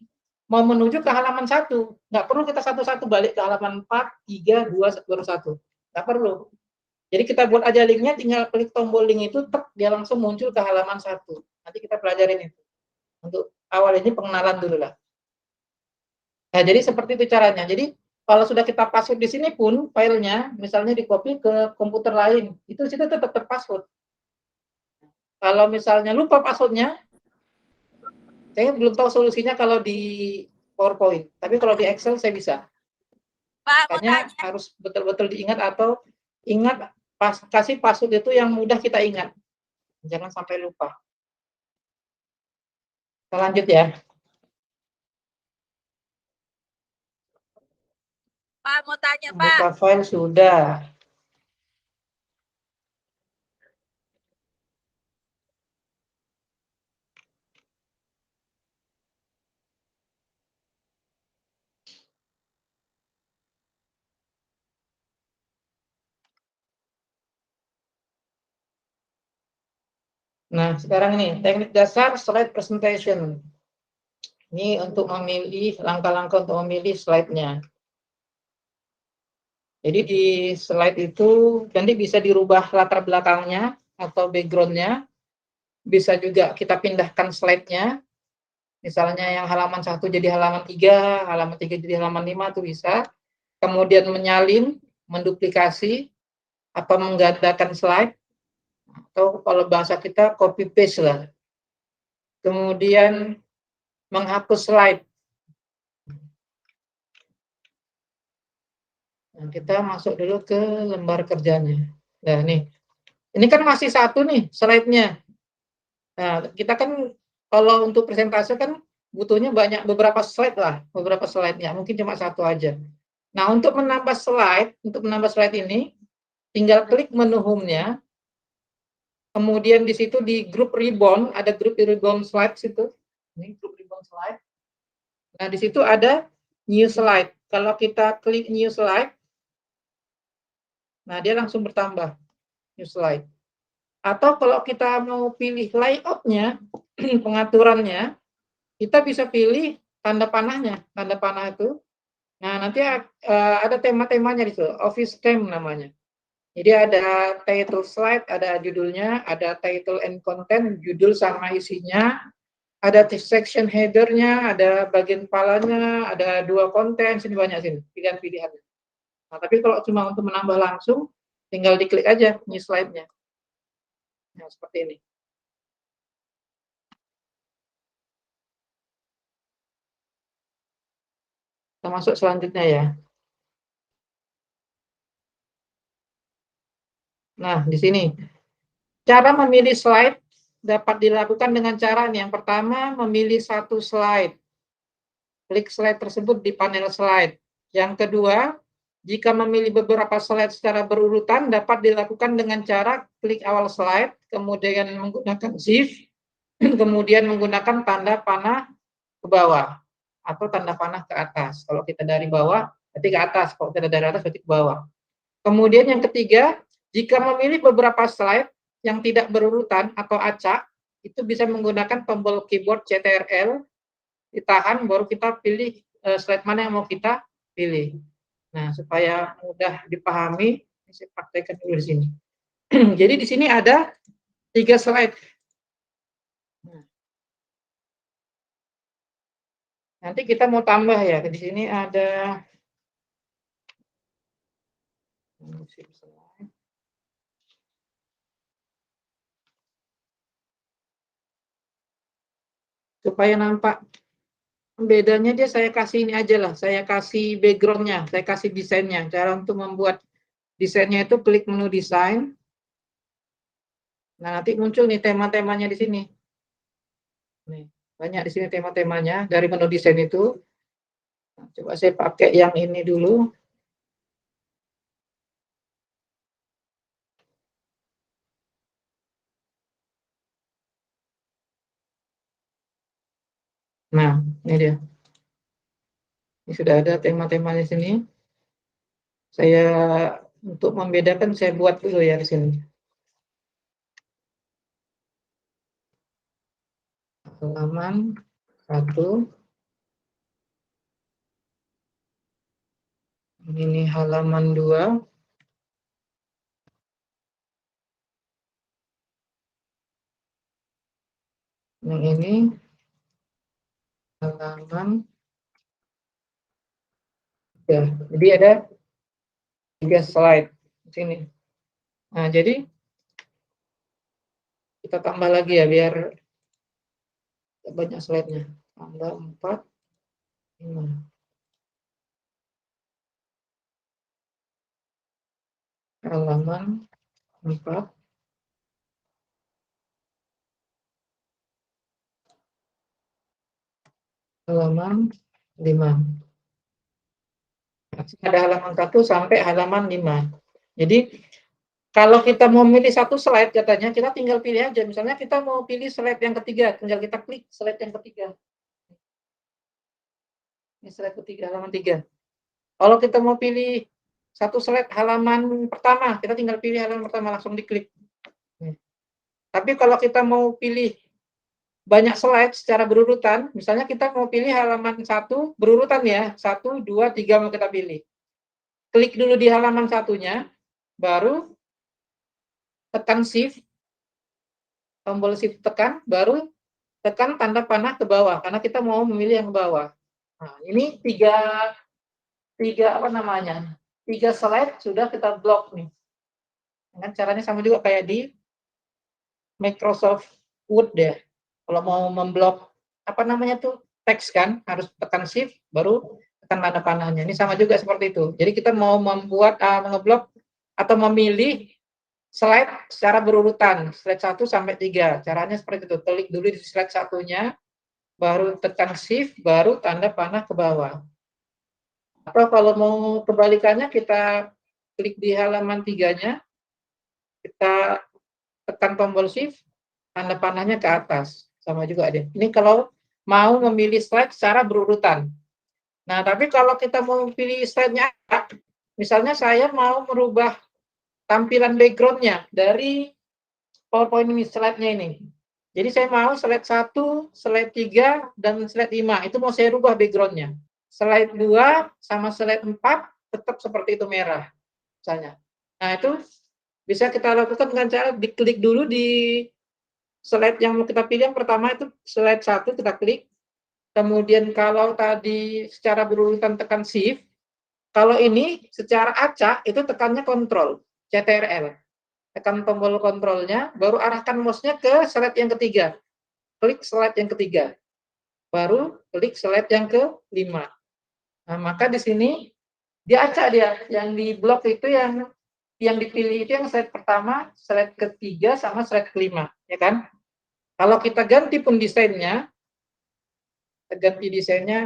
Mau menuju ke halaman 1, nggak perlu kita satu-satu balik ke halaman 4, 3, 2, baru 1. Nggak perlu. Jadi kita buat aja linknya, tinggal klik tombol link itu, dia langsung muncul ke halaman 1. Nanti kita pelajarin itu. Untuk awal ini pengenalan dulu lah. Nah, jadi seperti itu caranya. Jadi kalau sudah kita password di sini pun filenya, misalnya di copy ke komputer lain, itu situ tetap terpassword. Kalau misalnya lupa passwordnya, saya belum tahu solusinya kalau di PowerPoint. Tapi kalau di Excel saya bisa. Pak, Makanya harus betul-betul diingat atau ingat kasih password itu yang mudah kita ingat. Jangan sampai lupa. Kita lanjut ya. Pak mau tanya, Pak. Buka file sudah. Nah, sekarang ini teknik dasar slide presentation. Ini untuk memilih langkah-langkah untuk memilih slide-nya. Jadi di slide itu nanti bisa dirubah latar belakangnya atau background-nya. Bisa juga kita pindahkan slide-nya. Misalnya yang halaman 1 jadi halaman 3, halaman 3 jadi halaman 5 itu bisa. Kemudian menyalin, menduplikasi, atau menggandakan slide. Atau kalau bahasa kita copy paste lah. Kemudian menghapus slide. Nah, kita masuk dulu ke lembar kerjanya. Nah, ini kan masih satu nih slide-nya. Nah, kita kan kalau untuk presentasi kan butuhnya beberapa slide lah, beberapa slide-nya. Mungkin cuma satu aja. Nah, untuk menambah slide ini, tinggal klik menu home-nya. Kemudian di situ di grup Rebound, ada grup Rebound Slides itu. Ini grup Rebound Slide. Nah, di situ ada New Slide. Kalau kita klik New Slide, nah dia langsung bertambah New Slide. Atau kalau kita mau pilih layout-nya, pengaturannya, kita bisa pilih tanda panahnya. Tanda panah itu. Nah, nanti ada tema-temanya di situ. Office Theme namanya. Jadi ada title slide, ada judulnya, ada title and content, judul sama isinya, ada section header-nya, ada bagian kepalanya, ada 2 konten, sini banyak sini, pilihan-pilihannya. Nah, tapi kalau cuma untuk menambah langsung, tinggal diklik aja new slide-nya. Nah, seperti ini. Kita masuk selanjutnya ya. Nah, di sini. Cara memilih slide dapat dilakukan dengan cara yang pertama, memilih satu slide. Klik slide tersebut di panel slide. Yang kedua, jika memilih beberapa slide secara berurutan, dapat dilakukan dengan cara klik awal slide, kemudian menggunakan shift, kemudian menggunakan tanda panah ke bawah, atau tanda panah ke atas. Kalau kita dari bawah, berarti ke atas. Kalau kita dari atas, berarti ke bawah. Kemudian yang ketiga, jika memilih beberapa slide yang tidak berurutan atau acak, itu bisa menggunakan tombol keyboard CTRL, ditahan, baru kita pilih slide mana yang mau kita pilih. Nah, supaya mudah dipahami, saya praktekkan dulu di sini. Jadi di sini ada 3 slide. Nanti kita mau tambah ya, di sini ada supaya nampak bedanya dia, saya kasih ini aja lah, saya kasih backgroundnya, saya kasih desainnya. Cara untuk membuat desainnya itu klik menu desain. Nah, nanti muncul nih tema-temanya di sini. Nih, banyak di sini tema-temanya dari menu desain itu. Nah, coba saya pakai yang ini dulu. Nah, ini dia. Ini sudah ada tema-tema di sini. Saya untuk membedakan saya buat dulu ya di sini. Halaman 1. Ini halaman 2. Yang ini halaman ya. Jadi ada 3 slide di sini. Nah, jadi kita tambah lagi ya biar banyak slide-nya. Tambah 4, 5. Halaman 4. Halaman 5. Ada halaman 1 sampai halaman 5. Jadi kalau kita mau milih satu slide katanya, kita tinggal pilih aja. Misalnya kita mau pilih slide yang ketiga, tinggal kita klik slide yang ketiga. Ini slide ketiga, halaman 3. Kalau kita mau pilih satu slide halaman pertama, kita tinggal pilih halaman pertama, langsung diklik. Tapi kalau kita mau pilih banyak slide secara berurutan, misalnya kita mau pilih halaman 1 berurutan ya, 1, 2, 3 mau kita pilih. Klik dulu di halaman satunya, baru tekan shift, tombol shift tekan, baru tekan tanda panah ke bawah, karena kita mau memilih yang ke bawah. Nah, ini tiga apa namanya? 3 slide sudah kita blok nih. Dengan caranya sama juga kayak di Microsoft Word ya. Kalau mau memblok apa namanya tuh teks kan, harus tekan shift baru tekan tanda panahnya. Ini sama juga seperti itu. Jadi kita mau membuat ngeblok atau memilih slide secara berurutan, slide 1 sampai 3. Caranya seperti itu. Klik dulu di slide satunya, baru tekan shift, baru tanda panah ke bawah. Atau kalau mau kebalikannya, kita klik di halaman 3-nya, kita tekan tombol shift, tanda panahnya ke atas. Sama juga ada. Ini kalau mau memilih slide secara berurutan. Nah, tapi kalau kita mau pilih slide-nya, misalnya saya mau merubah tampilan background-nya dari PowerPoint ini, slide-nya ini. Jadi saya mau slide 1, slide 3, dan slide 5. Itu mau saya rubah background-nya. Slide 2 sama slide 4 tetap seperti itu merah. Misalnya. Nah, itu bisa kita lakukan dengan cara diklik dulu di slide yang mau kita pilih. Yang pertama itu slide 1, kita klik. Kemudian kalau tadi secara berurutan tekan shift, kalau ini secara acak itu tekannya kontrol, CTRL. Tekan tombol kontrolnya, baru arahkan mouse-nya ke slide yang ketiga. Klik slide yang ketiga. Baru klik slide yang kelima. Nah, maka di sini dia acak dia. Yang di blok itu yang dipilih itu yang slide pertama, slide ketiga, sama slide kelima. Ya kan? Kalau kita ganti pun desainnya,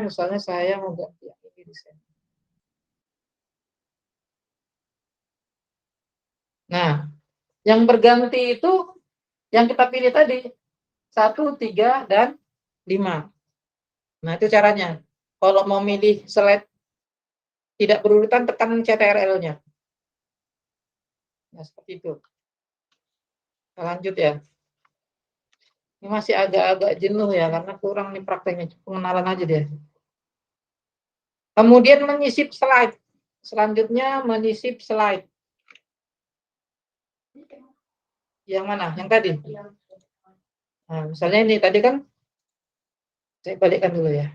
misalnya saya mau ganti ini desain. Nah, yang berganti itu yang kita pilih tadi 1, 3, dan 5. Nah, itu caranya. Kalau mau milih slide tidak berurutan, tekan CTRL-nya. Nah, seperti itu. Kita lanjut ya. Ini masih agak-agak jenuh ya, karena kurang nih prakteknya. Pengenalan aja deh. Kemudian menyisip slide. Selanjutnya menyisip slide. Yang mana? Yang tadi? Nah, misalnya ini tadi kan, saya balikkan dulu ya.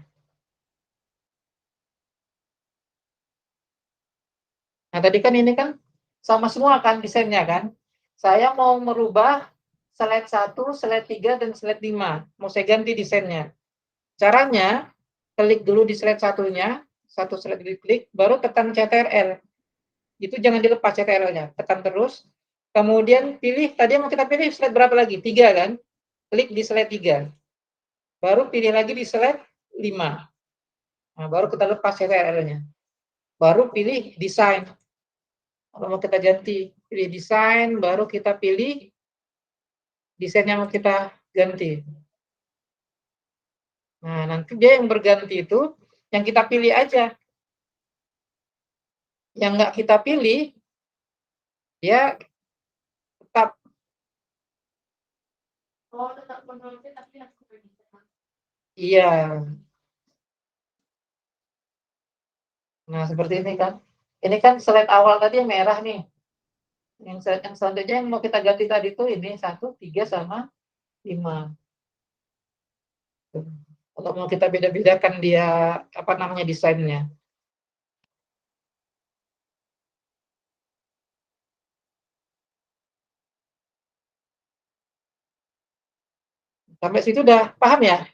Nah, tadi kan ini kan sama semua kan desainnya kan. Saya mau merubah slide 1, slide 3, dan slide 5. Mau saya ganti desainnya. Caranya, klik dulu di slide satunya, satu slide diklik, baru tekan CTRL. Itu jangan dilepas CTRL-nya, tekan terus. Kemudian pilih, tadi yang mau kita pilih slide berapa lagi? 3 kan? Klik di slide 3. Baru pilih lagi di slide 5. Nah, baru kita lepas CTRL-nya. Baru pilih desain. Kalau mau kita ganti, pilih desain, baru kita pilih desain yang mau kita ganti. Nah, nanti dia yang berganti itu, yang kita pilih aja. Yang nggak kita pilih, ya tetap. Oh, tetap menurutnya, tapi iya. Nah, seperti ini kan. Ini kan slide awal tadi yang merah nih. Yang slide yang selanjutnya yang mau kita ganti tadi tuh ini 1, 3, sama 5. Kalau mau kita beda-bedakan dia apa namanya desainnya. Sampai situ udah paham ya?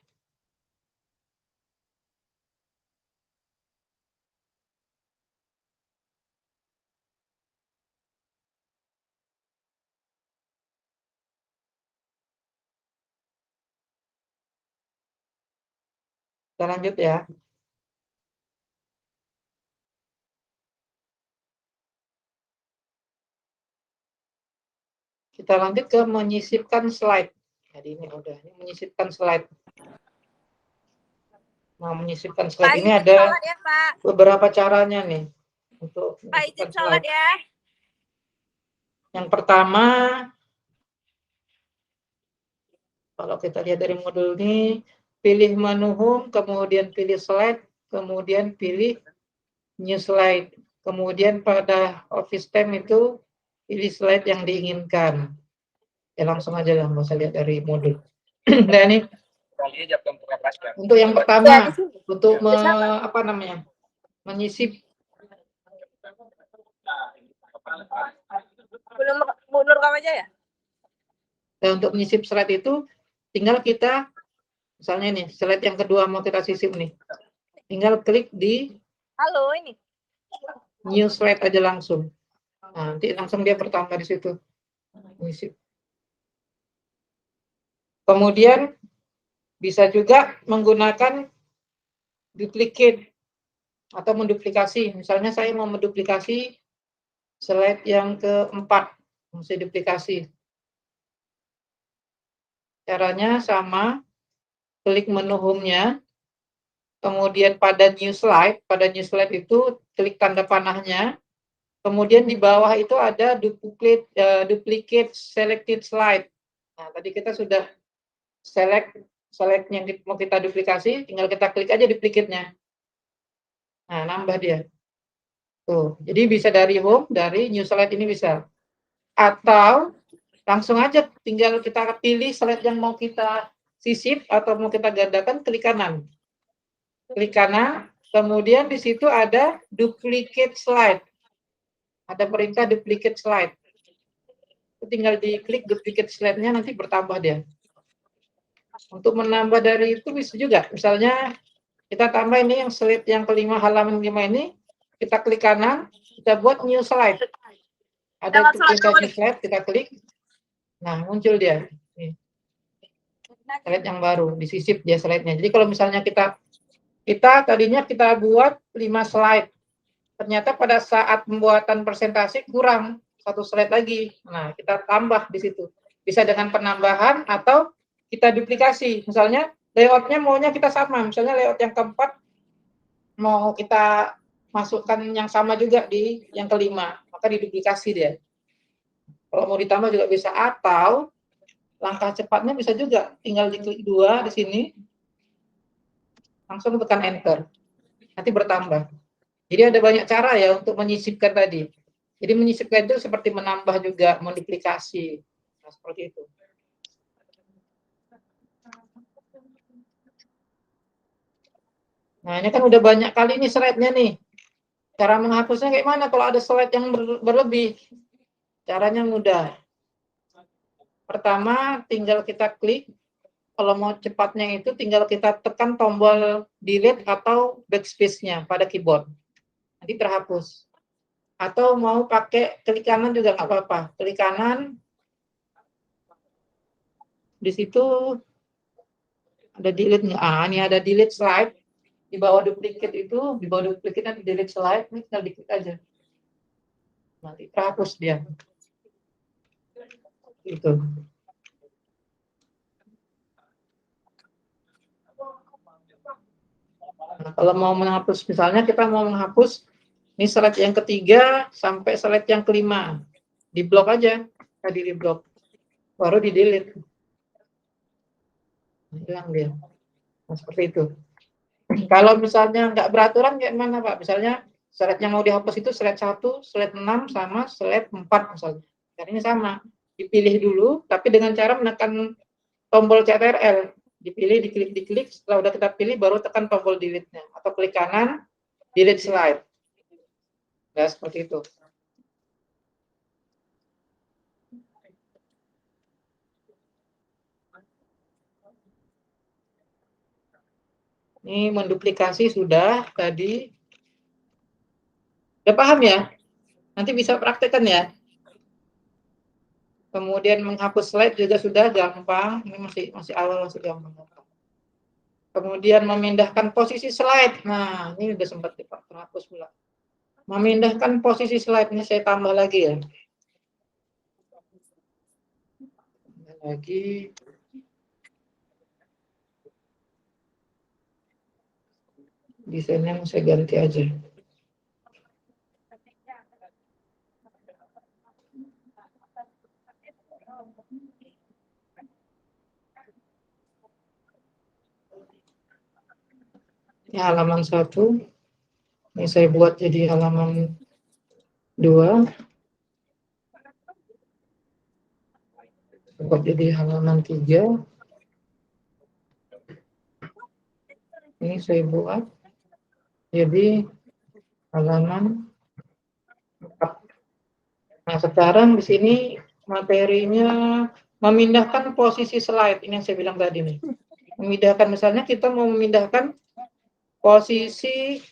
Kita lanjut ya. Kita lanjut ke menyisipkan slide. Jadi ini udah, ini menyisipkan slide. Nah, menyisipkan slide Pak, ini izin ada sholat ya, Pak. beberapa caranya nih untuk Pak, izin menyisipkan sholat slide. ya. Yang pertama, kalau kita lihat dari modul ini, pilih menu home, kemudian pilih slide, kemudian pilih new slide. Kemudian pada office time itu pilih slide yang diinginkan. Ya langsung aja lah, nggak usah lihat dari modul. Nah ini untuk yang pertama, untuk apa namanya, menyisip. Bu Nur kamu aja ya? Dan untuk menyisip slide itu, tinggal kita, misalnya nih, slide yang kedua mau kita sisip nih. Tinggal klik di Halo, ini. new slide aja langsung. Nah, nanti langsung dia bertambah di situ. Menyisip. Kemudian bisa juga menggunakan duplicate atau menduplikasi. Misalnya saya mau menduplikasi slide yang keempat, mesti duplikasi. Caranya sama, klik menu home-nya, kemudian pada new slide itu klik tanda panahnya, kemudian di bawah itu ada duplicate selected slide. Nah, tadi kita sudah select yang mau kita duplikasi, tinggal kita klik aja duplicate-nya. Nah, nambah dia. Tuh, jadi bisa dari home, dari new slide ini bisa. Atau langsung aja tinggal kita pilih slide yang mau kita sisip atau mau kita gandakan, klik kanan. Klik kanan, kemudian di situ ada duplicate slide. Ada perintah duplicate slide. Tinggal diklik duplicate slide-nya, nanti bertambah dia. Untuk menambah dari itu bisa juga. Misalnya kita tambah ini yang slide yang kelima, halaman 5 ini, kita klik kanan, kita buat new slide. Ada itu perintah new slide, kita klik. Nah, muncul dia. Nih. Slide yang baru, disisip dia slide-nya. Jadi kalau misalnya kita tadinya kita buat 5 slide. Ternyata pada saat pembuatan presentasi kurang 1 slide lagi. Nah, kita tambah di situ. Bisa dengan penambahan atau kita duplikasi. Misalnya layout-nya maunya kita sama. Misalnya layout yang keempat mau kita masukkan yang sama juga di yang kelima, maka diduplikasi dia. Kalau mau ditambah juga bisa, atau langkah cepatnya bisa juga tinggal diklik 2 di sini, langsung tekan enter, nanti bertambah. Jadi ada banyak cara ya untuk menyisipkan tadi. Jadi menyisipkan itu seperti menambah juga, menduplikasi. Nah, seperti itu. Nah, ini kan udah banyak kali nih slide-nya nih. Cara menghapusnya kayak mana kalau ada slide yang berlebih? Caranya mudah. Pertama, tinggal kita klik. Kalau mau cepatnya itu tinggal kita tekan tombol delete atau backspace-nya pada keyboard. Nanti terhapus. Atau mau pakai klik kanan juga nggak apa-apa. Klik kanan, di situ ada delete nggak? Ini ada delete slide. Di bawah duplicate itu, di bawah duplicate nanti delete slide, ini tinggal diklik aja. Nanti terhapus dia. Itu. Nah, kalau mau menghapus, misalnya kita mau menghapus ini slide yang ketiga sampai slide yang kelima, di blok aja, tadi di blok, baru di delete, hilang dia. Nah, seperti itu. Kalau misalnya nggak beraturan kayak mana Pak? Misalnya slide yang mau dihapus itu slide 1, slide 6 sama slide 4 misalnya. Dan ini sama, dipilih dulu, tapi dengan cara menekan tombol CTRL. Dipilih, diklik, setelah udah kita pilih baru tekan tombol delete-nya. Atau klik kanan, delete slide. Ya, seperti itu. Ini menduplikasi sudah tadi. Udah paham ya? Nanti bisa praktekkan ya. Kemudian menghapus slide juga sudah gampang. Ini masih awal, masih gampang. Kemudian memindahkan posisi slide. Nah, ini udah sempat terhapus pula. Memindahkan posisi slide ini saya tambah lagi ya. Lagi. Desainnya saya ganti aja. Ini halaman 1. Ini saya buat jadi halaman 2. Buat jadi halaman 3. Ini saya buat jadi halaman 4. Nah, sekarang di sini materinya memindahkan posisi slide. Ini yang saya bilang tadi nih. Memindahkan, misalnya kita mau memindahkan posisi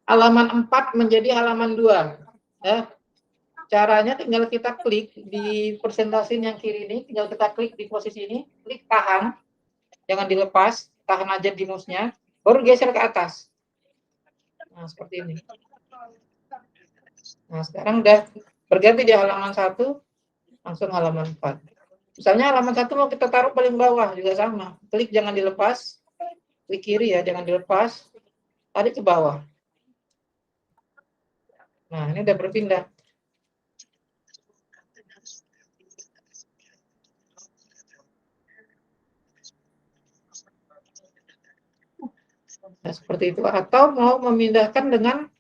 halaman 4 menjadi halaman 2. Ya. Caranya tinggal kita klik di presentasi yang kiri ini, tinggal kita klik di posisi ini, klik tahan. Jangan dilepas, tahan aja di mouse-nya, baru geser ke atas. Nah, seperti ini. Nah, sekarang udah berganti di halaman 1, langsung halaman 4. Misalnya halaman 1 mau kita taruh paling bawah juga sama. Klik jangan dilepas. Klik kiri ya, jangan dilepas. Tarik ke bawah. Nah, ini udah berpindah. Nah, seperti itu. Atau mau memindahkan dengan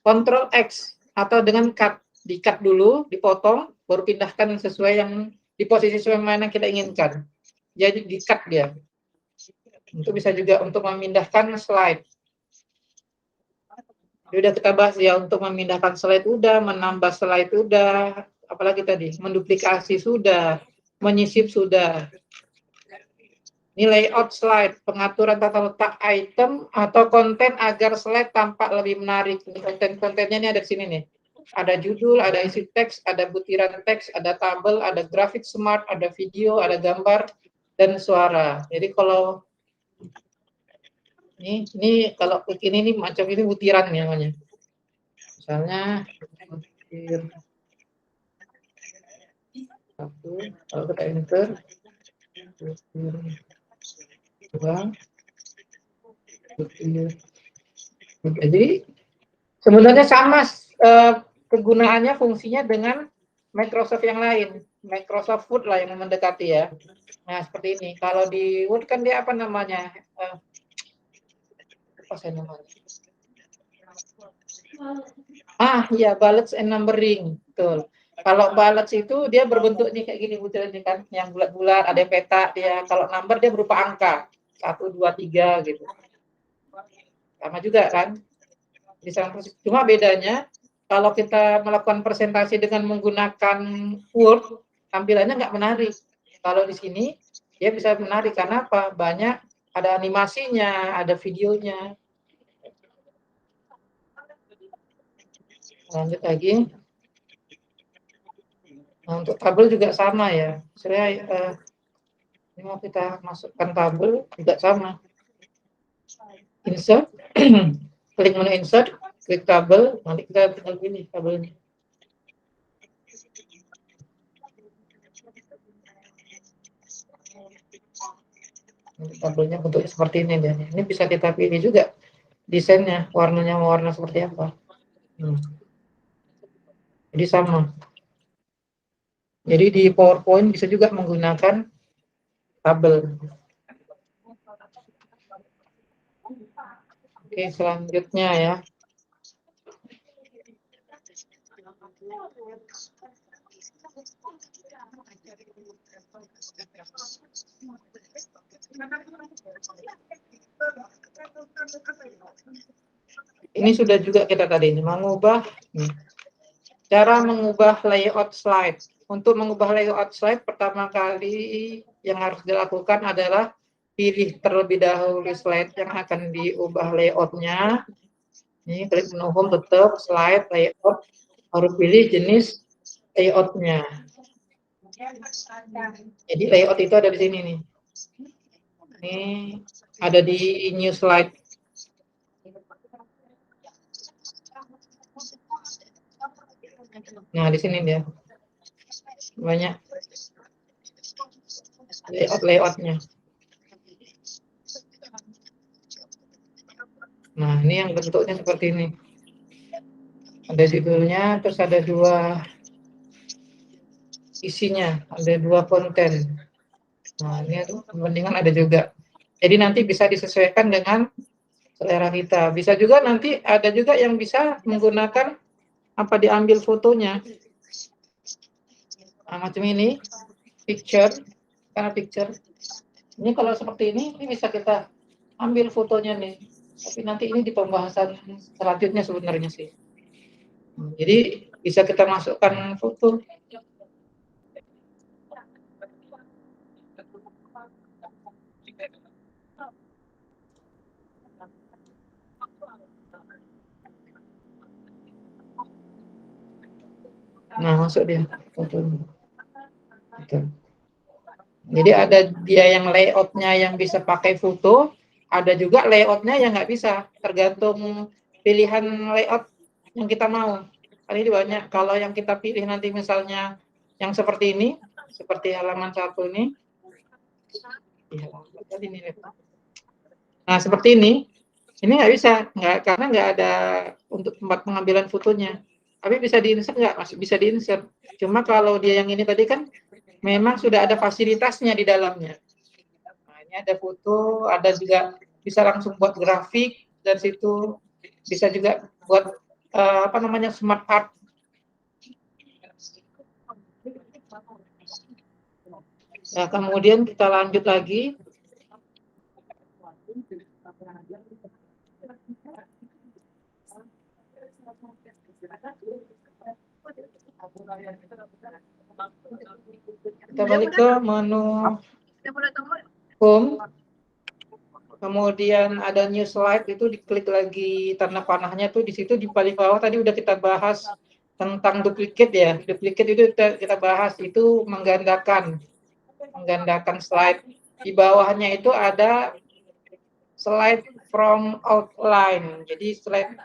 Ctrl X atau dengan cut. Di-cut dulu, dipotong, baru pindahkan sesuai yang di posisi sesuai mana kita inginkan. Jadi di-cut dia. Itu bisa juga untuk memindahkan slide. Udah kita bahas ya, untuk memindahkan slide udah, menambah slide udah, apalagi tadi, menduplikasi sudah, menyisip sudah. Ini layout slide, pengaturan tata letak item atau konten agar slide tampak lebih menarik. Konten-kontennya ini ada di sini nih. Ada judul, ada isi teks, ada butiran teks, ada tabel, ada grafik smart, ada video, ada gambar, dan suara. Jadi kalau ini kalau begini nih macam ini butiran namanya. Misalnya butir satu, kalau kita enter, butir dua, butir. Jadi sebenarnya sama kegunaannya, fungsinya dengan Microsoft yang lain, Microsoft Word lah yang mendekati ya. Nah seperti ini. Kalau di Word kan dia apa namanya? Apa saya namanya? Iya, bullets and numbering, betul. Kalau bullets itu dia berbentuknya kayak gini butirannya kan, yang bulat-bulat, ada peta dia. Kalau number dia berupa angka, 1, 2, 3 gitu. Sama juga kan? Cuma bedanya kalau kita melakukan presentasi dengan menggunakan Word, tampilannya nggak menarik. Kalau di sini dia bisa menarik karena apa? Banyak ada animasinya, ada videonya. Lanjut lagi. Nah, untuk tabel juga sama ya. Saya ini mau kita masukkan tabel juga sama. Insert, klik menu insert, klik tabel, nanti kita tinggal pilih tabelnya. Tabelnya bentuknya seperti ini dia. Ini bisa kita pilih juga desainnya, warnanya warna seperti apa. Jadi sama. Jadi di PowerPoint bisa juga menggunakan tabel. Oke, selanjutnya ya. Ini sudah juga kita tadi mengubah cara mengubah layout slide. Untuk mengubah layout slide pertama kali yang harus dilakukan adalah pilih terlebih dahulu slide yang akan diubah layoutnya. Ini klik menu home, tetap slide layout, baru pilih jenis layoutnya. Jadi layout itu ada di sini nih. Ini ada di new slide. Nah, di sini dia. Banyak layout-nya. Nah, ini yang bentuknya seperti ini. Ada judulnya, terus ada dua isinya, ada dua konten. Nah, ini mendingan ada juga. Jadi nanti bisa disesuaikan dengan selera kita. Bisa juga nanti ada juga yang bisa menggunakan apa diambil fotonya. Nah, macam ini, picture, karena picture. Ini kalau seperti ini bisa kita ambil fotonya nih. Tapi nanti ini di pembahasan selanjutnya sebenarnya sih. Jadi bisa kita masukkan foto. Nah, masuk dia foto. Jadi ada dia yang layoutnya yang bisa pakai foto, ada juga layoutnya yang nggak bisa, tergantung pilihan layout yang kita mau. Kali ini banyak. Kalau yang kita pilih nanti misalnya yang seperti ini, seperti halaman 1 ini. Nah, seperti ini. Ini nggak bisa, karena nggak ada untuk tempat pengambilan fotonya. Tapi bisa di-insert nggak? Masih bisa di-insert. Cuma kalau dia yang ini tadi kan memang sudah ada fasilitasnya di dalamnya. Nah, ini ada foto, ada juga bisa langsung buat grafik dari situ. Bisa juga buat smart art. Nah, kemudian kita lanjut lagi. Kita balik ke menu home. Kemudian ada new slide, itu diklik lagi tanda panahnya tuh, di situ di paling bawah tadi udah kita bahas tentang duplicate ya. Duplicate itu kita bahas, itu menggandakan slide. Di bawahnya itu ada slide from outline. Jadi slide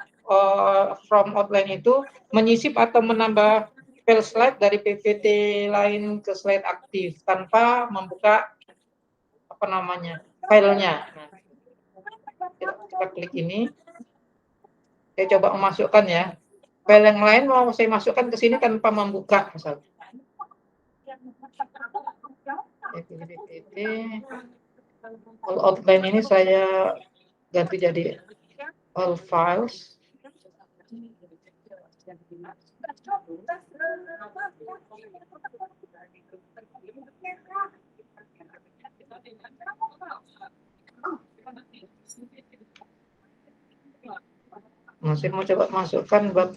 from outline itu menyisip atau menambah file slide dari PPT lain ke slide aktif tanpa membuka filenya. Nah, kita klik ini. Saya coba memasukkan ya. File yang lain mau saya masukkan ke sini tanpa membuka misalnya. PPT. All outline ini saya ganti jadi all files. Saya mau coba masukkan bab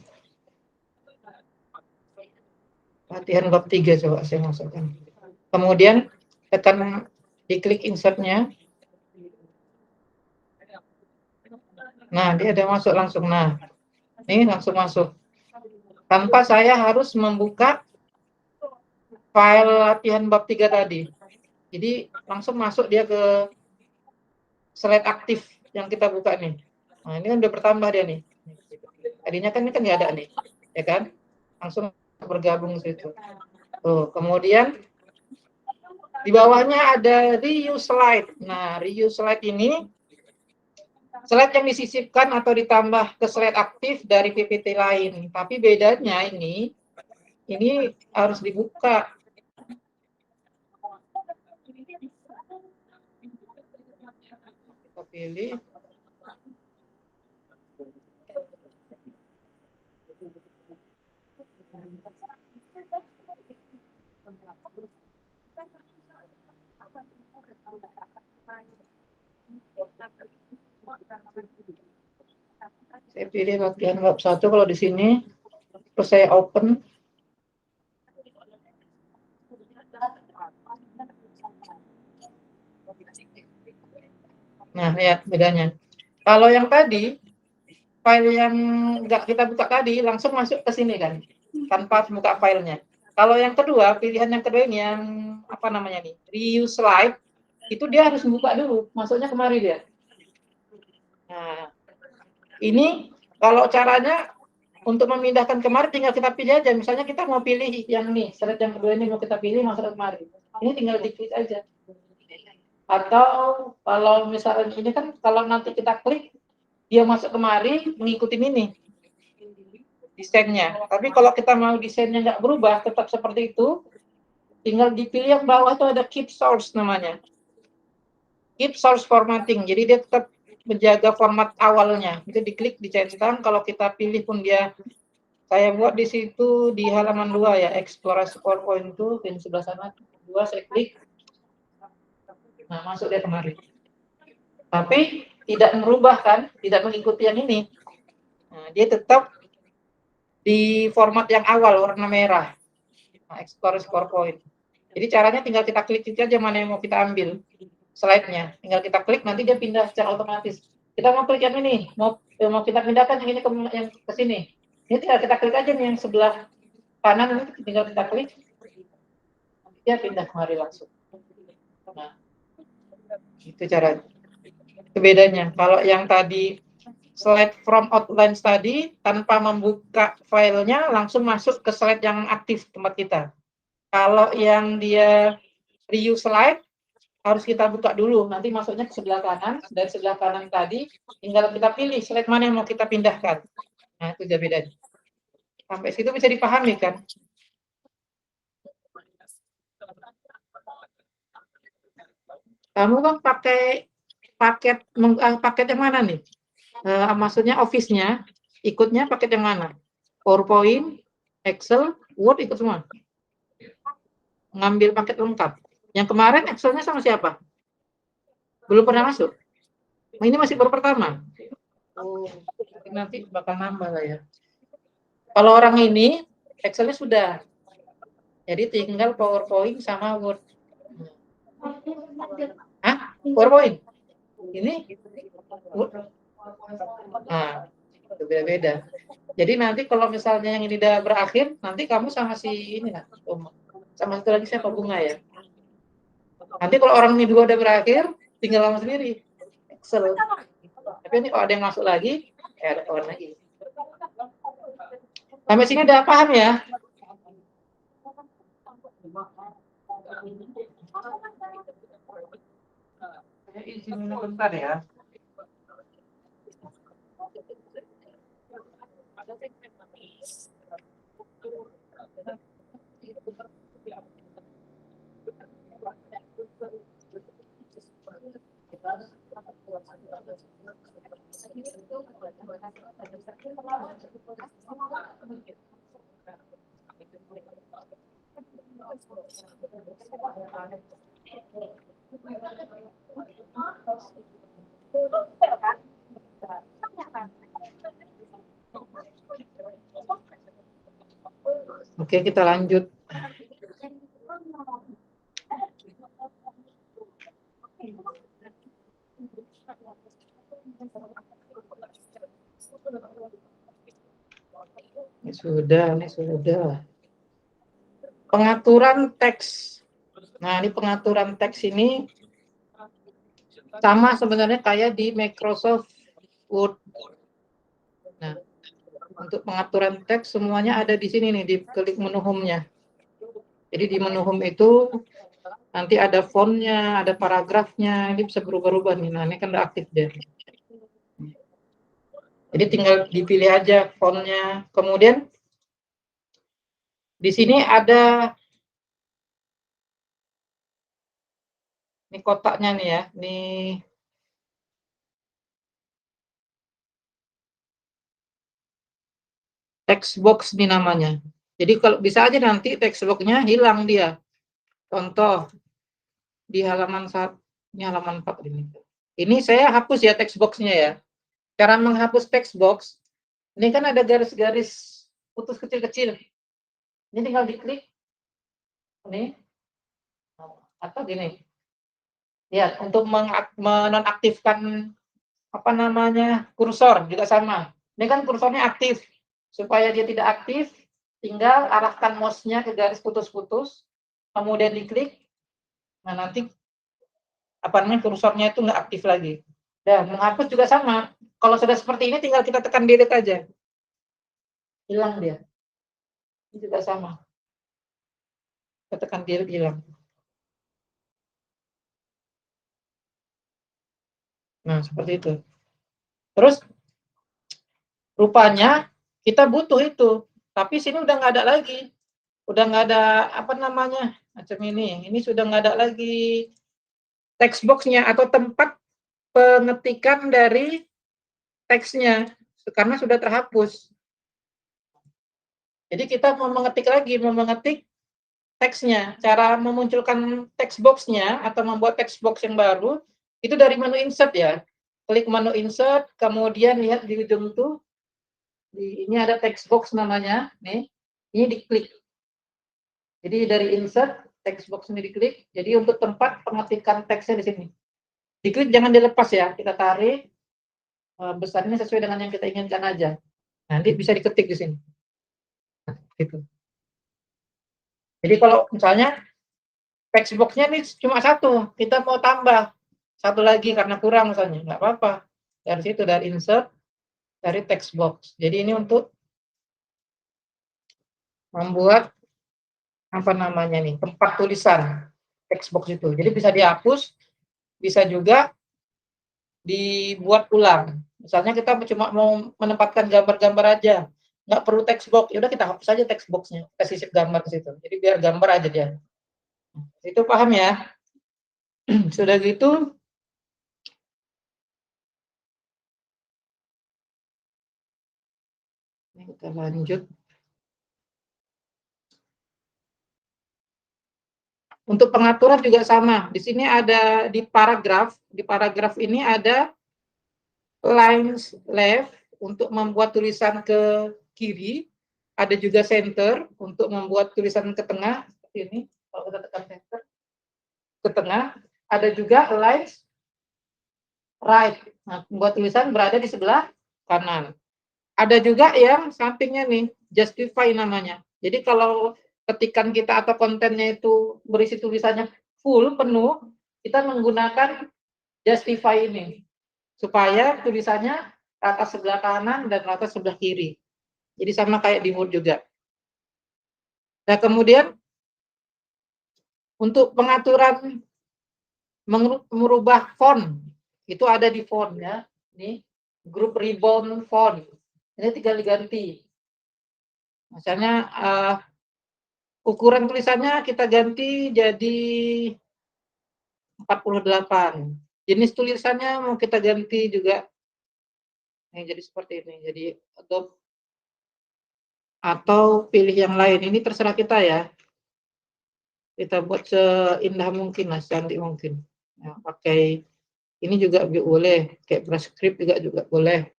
latihan bab 3, coba saya masukkan. Kemudian tekan diklik insert-nya. Nah, dia ada masuk langsung. Nah, ini langsung masuk. Tanpa saya harus membuka file latihan bab 3 tadi. Jadi langsung masuk dia ke slide aktif yang kita buka nih. Nah, ini kan udah bertambah dia nih. Tadinya kan ini kan nggak ada nih, ya kan? Langsung bergabung situ. Tuh, kemudian di bawahnya ada reuse slide. Nah, reuse slide ini slide yang disisipkan atau ditambah ke slide aktif dari PPT lain. Tapi bedanya ini harus dibuka. Kita pilih. Saya pilih latihan bab 1 kalau di sini, terus saya open. Nah, lihat bedanya. Kalau yang tadi, file yang nggak kita buka tadi langsung masuk ke sini kan, tanpa buka filenya. Kalau yang kedua, pilihan yang kedua ini yang reuse slide, itu dia harus buka dulu, masuknya kemari dia. Nah, ini kalau caranya untuk memindahkan kemari tinggal kita pilih aja. Misalnya kita mau pilih yang nih, slide yang kedua ini mau kita pilih masuk kemari. Ini tinggal diklik aja. Atau kalau misalnya ini kan kalau nanti kita klik dia masuk kemari mengikuti ini desainnya. Tapi kalau kita mau desainnya nggak berubah tetap seperti itu, tinggal dipilih yang bawah itu ada keep source namanya. Keep source formatting. Jadi dia tetap menjaga format awalnya. Itu diklik, dicentang. Kalau kita pilih pun dia, saya buat di situ di halaman 2 ya, eksplorasi PowerPoint itu di sebelah sana 2, saya klik. Nah, masuk dia kemari. Tapi tidak merubah kan, tidak mengikuti yang ini. Nah, dia tetap di format yang awal warna merah. Nah, eksplorasi PowerPoint. Jadi caranya tinggal kita klik aja mana yang mau kita ambil slide-nya. Tinggal kita klik, nanti dia pindah secara otomatis. Kita mau klik yang ini, mau kita pindahkan yang ini ke sini. Ini tinggal kita klik aja nih yang sebelah kanan, tinggal kita klik, dia pindah kemari langsung. Nah, itu caranya. Itu bedanya. Kalau yang tadi slide from outline tadi tanpa membuka filenya langsung masuk ke slide yang aktif tempat kita. Kalau yang dia reuse slide, harus kita buka dulu. Nanti masuknya ke sebelah kanan. Dari sebelah kanan tadi, tinggal kita pilih slide mana yang mau kita pindahkan. Nah, itu jadi bedanya. Sampai situ bisa dipahami kan? Kamu kan pakai paket yang mana nih? Maksudnya Office-nya, ikutnya paket yang mana? PowerPoint, Excel, Word ikut semua. Ngambil paket lengkap. Yang kemarin Excel-nya sama siapa? Belum pernah masuk. Ini masih baru pertama. Oh, nanti bakal nambah lah ya. Kalau orang ini Excel-nya sudah. Jadi tinggal PowerPoint sama Word. Hah? PowerPoint? Ini? Word? Nah, itu beda-beda. Jadi nanti kalau misalnya yang ini udah berakhir, nanti kamu sama si ini lah, sama satu lagi siapa, Bunga ya. Nanti kalau orang ini dua udah berakhir, tinggal kamu sendiri. Excel. Tapi ini kalau ada yang masuk lagi, ya ada kawan lagi. Sampai sini udah paham ya? Saya izin bentar ya. Oke, kita lanjut. Ini sudah. Pengaturan teks. Nah, ini pengaturan teks ini sama sebenarnya kayak di Microsoft Word. Nah, untuk pengaturan teks semuanya ada di sini nih, di klik menu home-nya. Jadi di menu home itu nanti ada fontnya, ada paragrafnya, ini bisa berubah-ubah nih. Nah, ini kan udah aktif deh. Jadi tinggal dipilih aja fontnya. Kemudian di sini ada ini kotaknya nih ya. Nih text box nih namanya. Jadi kalau bisa aja nanti text box-nya hilang dia. Contoh di halaman 1, ini halaman 4 ini. Ini saya hapus ya text box-nya ya. Cara menghapus text box, ini kan ada garis-garis putus kecil-kecil. Ini tinggal diklik. Ini. Atau gini. Ya, untuk menonaktifkan apa namanya kursor juga sama. Ini kan kursornya aktif. Supaya dia tidak aktif, tinggal arahkan mouse-nya ke garis putus-putus, kemudian diklik. Nah, nanti apa namanya kursornya itu nggak aktif lagi. Dan menghapus juga sama. Kalau sudah seperti ini, tinggal kita tekan delete aja. Hilang dia. Ini juga sama. Kita tekan delete, hilang. Nah, seperti itu. Terus, rupanya kita butuh itu. Tapi sini udah nggak ada lagi. Udah nggak ada, apa namanya, macam ini. Ini sudah nggak ada lagi text box-nya atau tempat pengetikan dari teksnya. Karena sudah terhapus. Jadi kita mau mengetik lagi, mau mengetik teksnya. Cara memunculkan text box-nya atau membuat text box yang baru, itu dari menu insert ya. Klik menu insert, kemudian lihat di ujung tuh, ini ada text box namanya, nih. Ini diklik. Jadi dari insert, text box ini diklik. Jadi untuk tempat pengetikan teksnya di sini. Diklik jangan dilepas ya, kita tarik besarnya sesuai dengan yang kita inginkan aja. Nanti bisa diketik di sini. Nah, gitu. Jadi kalau misalnya text box-nya ini cuma satu, kita mau tambah satu lagi karena kurang misalnya, nggak apa-apa. Dari situ, dari insert, dari text box. Jadi ini untuk membuat apa namanya nih, tempat tulisan text box itu. Jadi bisa dihapus, bisa juga dibuat ulang. Misalnya kita cuma mau menempatkan gambar-gambar aja, nggak perlu text box, ya udah kita hapus aja text boxnya, kita sisip gambar ke situ. Jadi biar gambar aja dia. Itu paham ya? Sudah gitu, ini kita lanjut. Untuk pengaturan juga sama. Di sini ada di paragraf ini ada lines left untuk membuat tulisan ke kiri, ada juga center untuk membuat tulisan ke tengah seperti ini. Kalau kita tekan center ke tengah, ada juga lines right. Nah, membuat tulisan berada di sebelah kanan. Ada juga yang sampingnya nih, justify namanya. Jadi kalau ketikan kita atau kontennya itu berisi tulisannya full, penuh, kita menggunakan justify ini. Supaya tulisannya rata sebelah kanan dan rata sebelah kiri. Jadi sama kayak di Word juga. Nah, kemudian untuk pengaturan merubah font, itu ada di font ya. Ini grup ribbon font. Ini tinggal diganti. Misalnya ukuran tulisannya kita ganti jadi 48. Jenis tulisannya mau kita ganti juga jadi seperti ini. Jadi atau pilih yang lain. Ini terserah kita ya. Kita buat seindah mungkin lah, cantik mungkin. Ya, pakai ini juga boleh, kayak brush script juga boleh.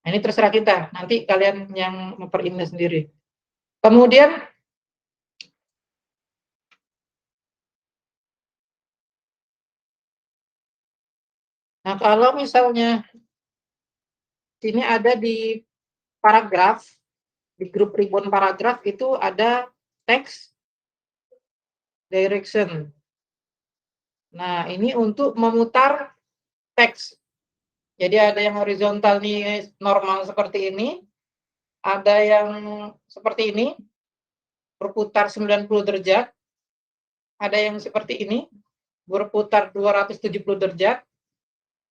Nah, ini terserah kita. Nanti kalian yang memperindah sendiri. Kemudian nah kalau misalnya sini ada di paragraf, di grup ribbon paragraf itu ada text direction. Nah, ini untuk memutar teks. Jadi ada yang horizontal nih normal seperti ini, ada yang seperti ini berputar 90 derajat, ada yang seperti ini berputar 270 derajat,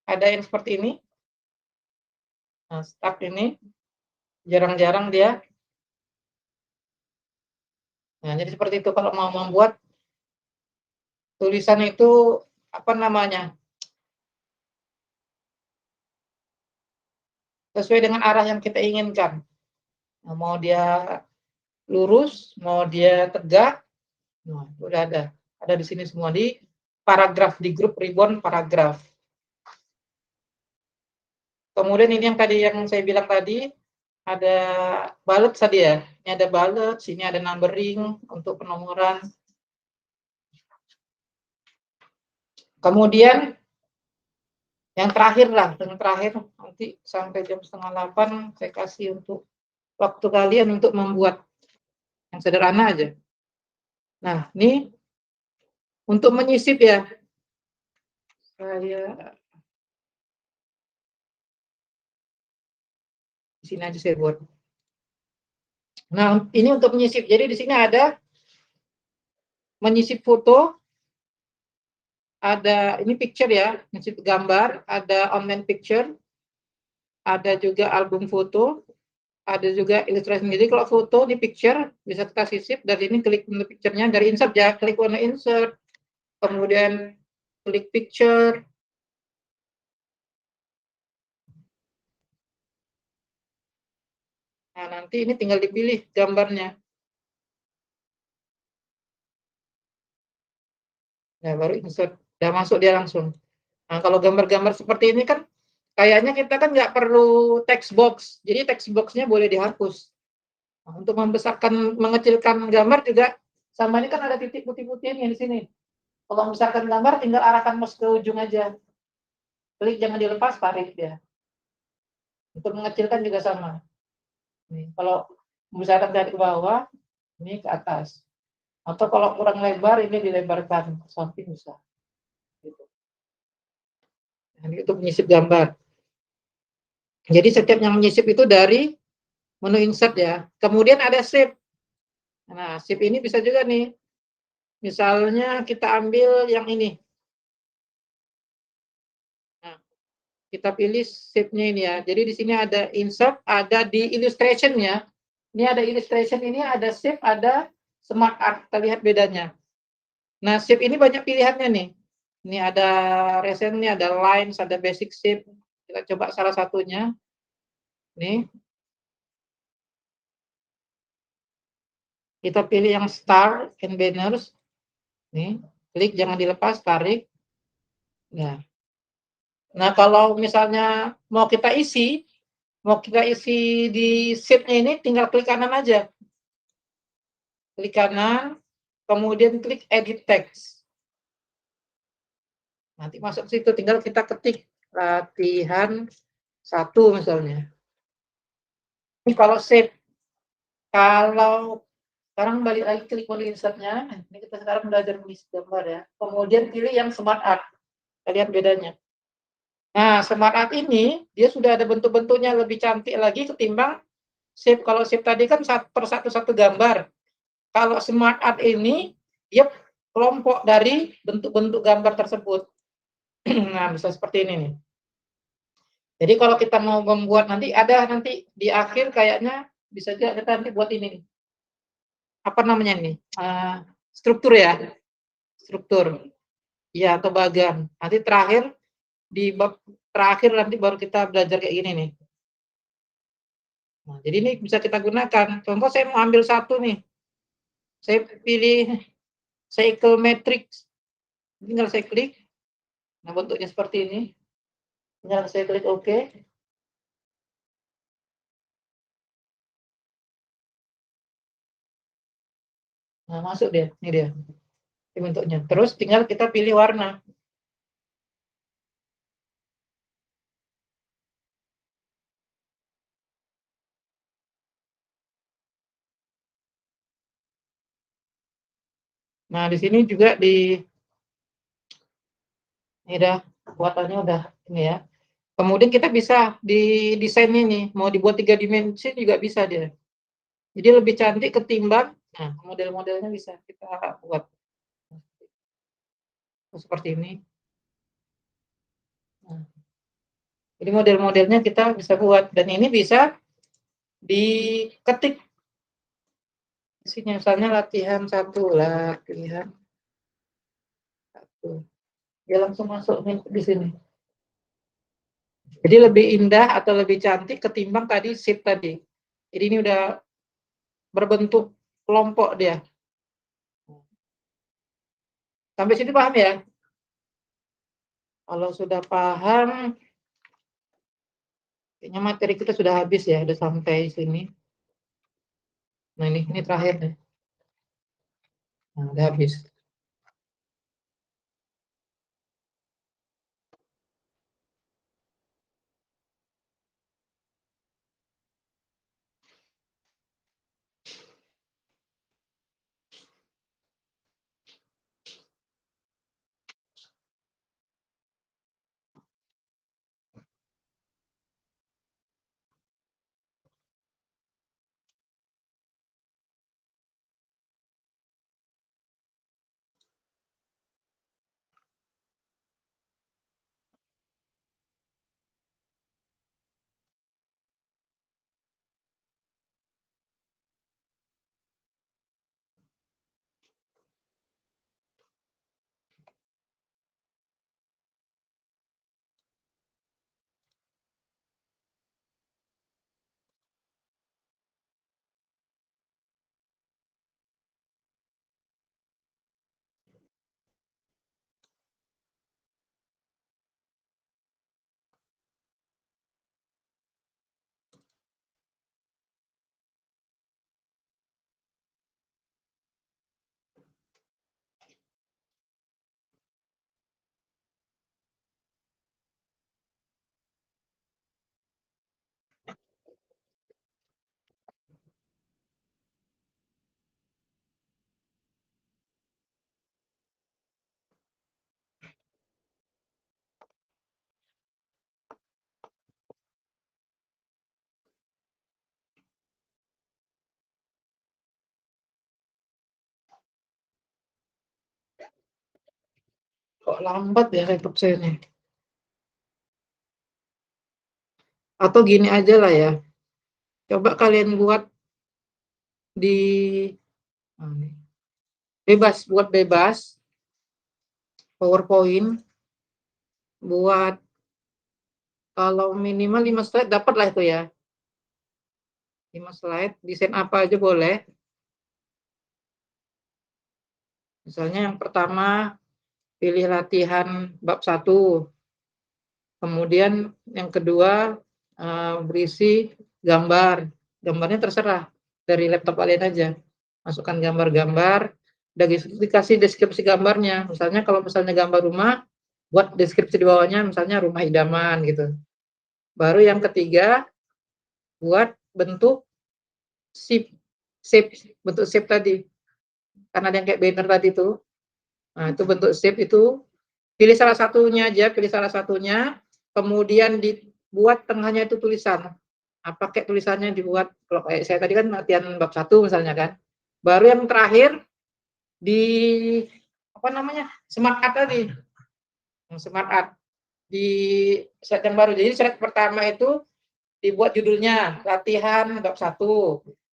ada yang seperti ini. Nah, start ini jarang-jarang dia. Nah, jadi seperti itu kalau mau membuat tulisan itu apa namanya? Sesuai dengan arah yang kita inginkan. Nah, mau dia lurus, mau dia tegak, nah, udah ada di sini semua di paragraf, di grup ribbon paragraf. Kemudian ini yang tadi yang saya bilang tadi ada bullet tadi ya. Ini ada bullet, sini ada numbering untuk penomoran. Kemudian yang terakhir nanti sampai jam 7:30 saya kasih untuk waktu kalian untuk membuat yang sederhana aja. Nah, ini untuk menyisip ya. Saya di sini aja saya buat. Nah, ini untuk menyisip. Jadi di sini ada menyisip foto, ada ini picture ya, menyisip gambar, ada online picture, ada juga album foto, ada juga illustration. Jadi kalau foto di picture bisa kita sisip dari ini, klik untuk picture-nya, dari insert ya, klik warna insert, kemudian klik picture. Nah, nanti ini tinggal dipilih gambarnya. Nah, baru insert, udah masuk dia langsung. Nah, kalau gambar-gambar seperti ini kan kayaknya kita kan nggak perlu text box, jadi text box-nya boleh dihapus. Nah, untuk membesarkan, mengecilkan gambar juga sama, ini kan ada titik putih-putihnya di sini. Kalau membesarkan gambar tinggal arahkan mouse ke ujung aja. Klik jangan dilepas, tarik dia. Untuk mengecilkan juga sama. Nih, kalau membesarkan dari bawah, ini ke atas. Atau kalau kurang lebar, ini dilebarkan ke samping bisa. Gitu. Nah, ini untuk menyisip gambar. Jadi setiap yang menyisip itu dari menu insert ya. Kemudian ada save. Nah, SIP ini bisa juga nih. Misalnya kita ambil yang ini. Nah, kita pilih SIP-nya ini ya. Jadi di sini ada insert, ada di illustration ya. Ini ada illustration, ini ada SIP, ada smart art. Kita lihat bedanya. Nah, SIP ini banyak pilihannya nih. Ini ada recent, ini ada lines, ada basic SIP. Kita coba salah satunya. Nih, kita pilih yang star and banners. Nih, klik jangan dilepas, tarik. Nah, kalau misalnya mau kita isi di sheet-nya ini, tinggal klik kanan aja. Klik kanan, kemudian klik edit text. Nanti masuk situ, tinggal kita ketik latihan 1 misalnya. Ini kalau save. Kalau sekarang balik lagi klik mode insert-nya. Ini kita sekarang belajar menulis gambar ya. Kemudian pilih yang smart art. Kita lihat bedanya. Nah, smart art ini dia sudah ada bentuk-bentuknya lebih cantik lagi ketimbang shape. Kalau shape tadi kan per satu gambar. Kalau smart art ini dia kelompok dari bentuk-bentuk gambar tersebut. Nah, bisa seperti ini nih. Jadi kalau kita mau membuat nanti di akhir kayaknya bisa juga kita nanti buat ini nih. Apa namanya nih? Struktur ya. Struktur. Ya, atau bagan. Nanti terakhir di bab terakhir nanti baru kita belajar kayak gini nih. Nah, jadi ini bisa kita gunakan. Contoh saya mau ambil satu nih. Saya pilih cycle matrix. Tinggal saya klik. Nah, bentuknya seperti ini. Tinggal saya klik OK. Nah, masuk dia. Ini dia. Ini bentuknya. Terus tinggal kita pilih warna. Nah, di sini juga ini udah kuatannya udah ini ya. Kemudian kita bisa di desain ini, mau dibuat 3 dimensi juga bisa dia. Jadi lebih cantik ketimbang, nah model-modelnya bisa kita buat seperti ini. Nah, jadi model-modelnya kita bisa buat, dan ini bisa diketik. Isinya misalnya latihan 1, dia langsung masuk di sini. Jadi lebih indah atau lebih cantik ketimbang tadi sheet tadi. Jadi ini udah berbentuk kelompok dia. Sampai sini paham ya? Kalau sudah paham, kayaknya materi kita sudah habis ya, udah sampai sini. Nah ini terakhir nih. Nah, udah habis. Kok lambat ya laptop saya nih? Atau gini aja lah ya. Coba kalian buat di buat bebas PowerPoint, buat kalau minimal 5 slide dapat lah itu ya. 5 slide, desain apa aja boleh. Misalnya yang pertama pilih latihan bab 1. Kemudian yang kedua berisi gambar. Gambarnya terserah dari laptop kalian aja. Masukkan gambar-gambar, dikasih deskripsi gambarnya. Misalnya kalau misalnya gambar rumah, buat deskripsi di bawahnya misalnya rumah idaman gitu. Baru yang ketiga buat bentuk bentuk shape tadi. Karena ada yang kayak banner tadi tuh. Nah, itu bentuk shape itu pilih salah satunya aja, kemudian dibuat tengahnya itu tulisan. Pakai tulisannya dibuat, kalau kayak saya tadi kan latihan bab 1 misalnya kan. Baru yang terakhir di smart art tadi. Smart art di slide yang baru. Jadi slide pertama itu dibuat judulnya latihan bab 1.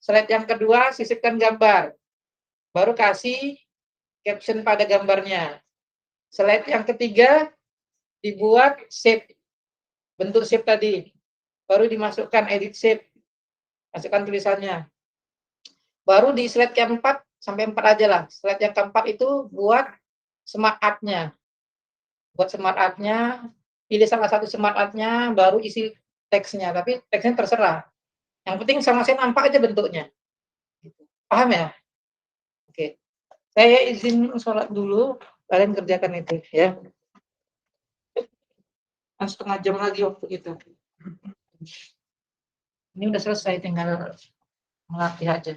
Slide yang kedua sisipkan gambar. Baru kasih caption pada gambarnya. Slide yang ketiga dibuat shape, bentuk shape tadi. Baru dimasukkan edit shape. Masukkan tulisannya. Baru di slide yang 4 sampai 4 aja lah. Slide yang keempat itu buat smart art-nya. Buat smart art-nya, pilih salah satu smart art-nya, baru isi teksnya. Tapi teksnya terserah. Yang penting sama saya nampak aja bentuknya. Paham ya? Oke. Saya izin sholat dulu, kalian kerjakan itu ya. Setengah jam lagi waktu kita. Ini udah selesai, tinggal melatih aja.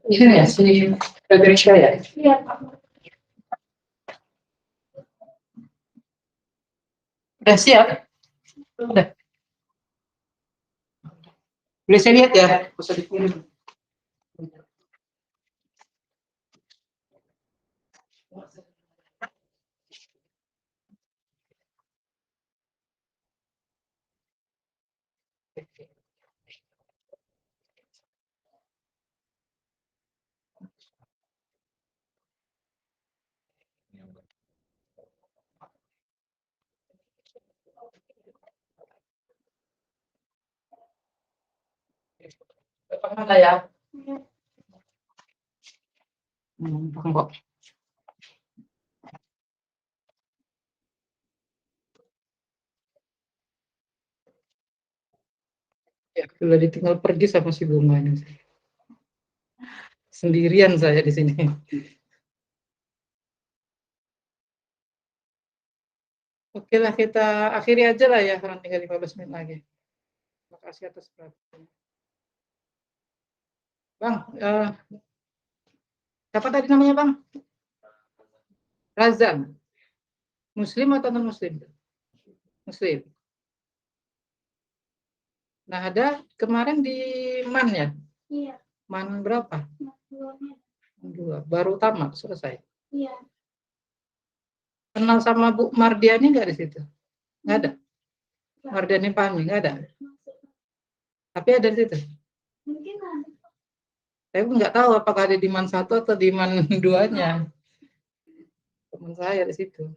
Ini ya, si Indonesia ya? Iya, Pak. Udah siap? Udah. Boleh saya lihat ya? Bisa dikirim. Mana ya? Kok. Ya, sudah ditinggal pergi sama si Bunga ini. Sendirian saya di sini. Oke lah, kita akhiri aja lah ya, karena tinggal 15 menit lagi. Terima kasih atas perhatiannya. Bang, siapa tadi namanya Bang? Razan. Muslim atau non-muslim? Muslim. Nah, ada kemarin di MAN ya? Iya. MAN berapa? Dua-duanya. 2. Baru tamat, selesai. Iya. Kenal sama Bu Mardiani nggak di situ? Nggak ada? Mardiani Pahmi, nggak ada? Tapi ada di situ? Mungkin ada. Saya pun nggak tahu apakah ada di MAN 1 atau di MAN 2-nya. Teman saya di situ.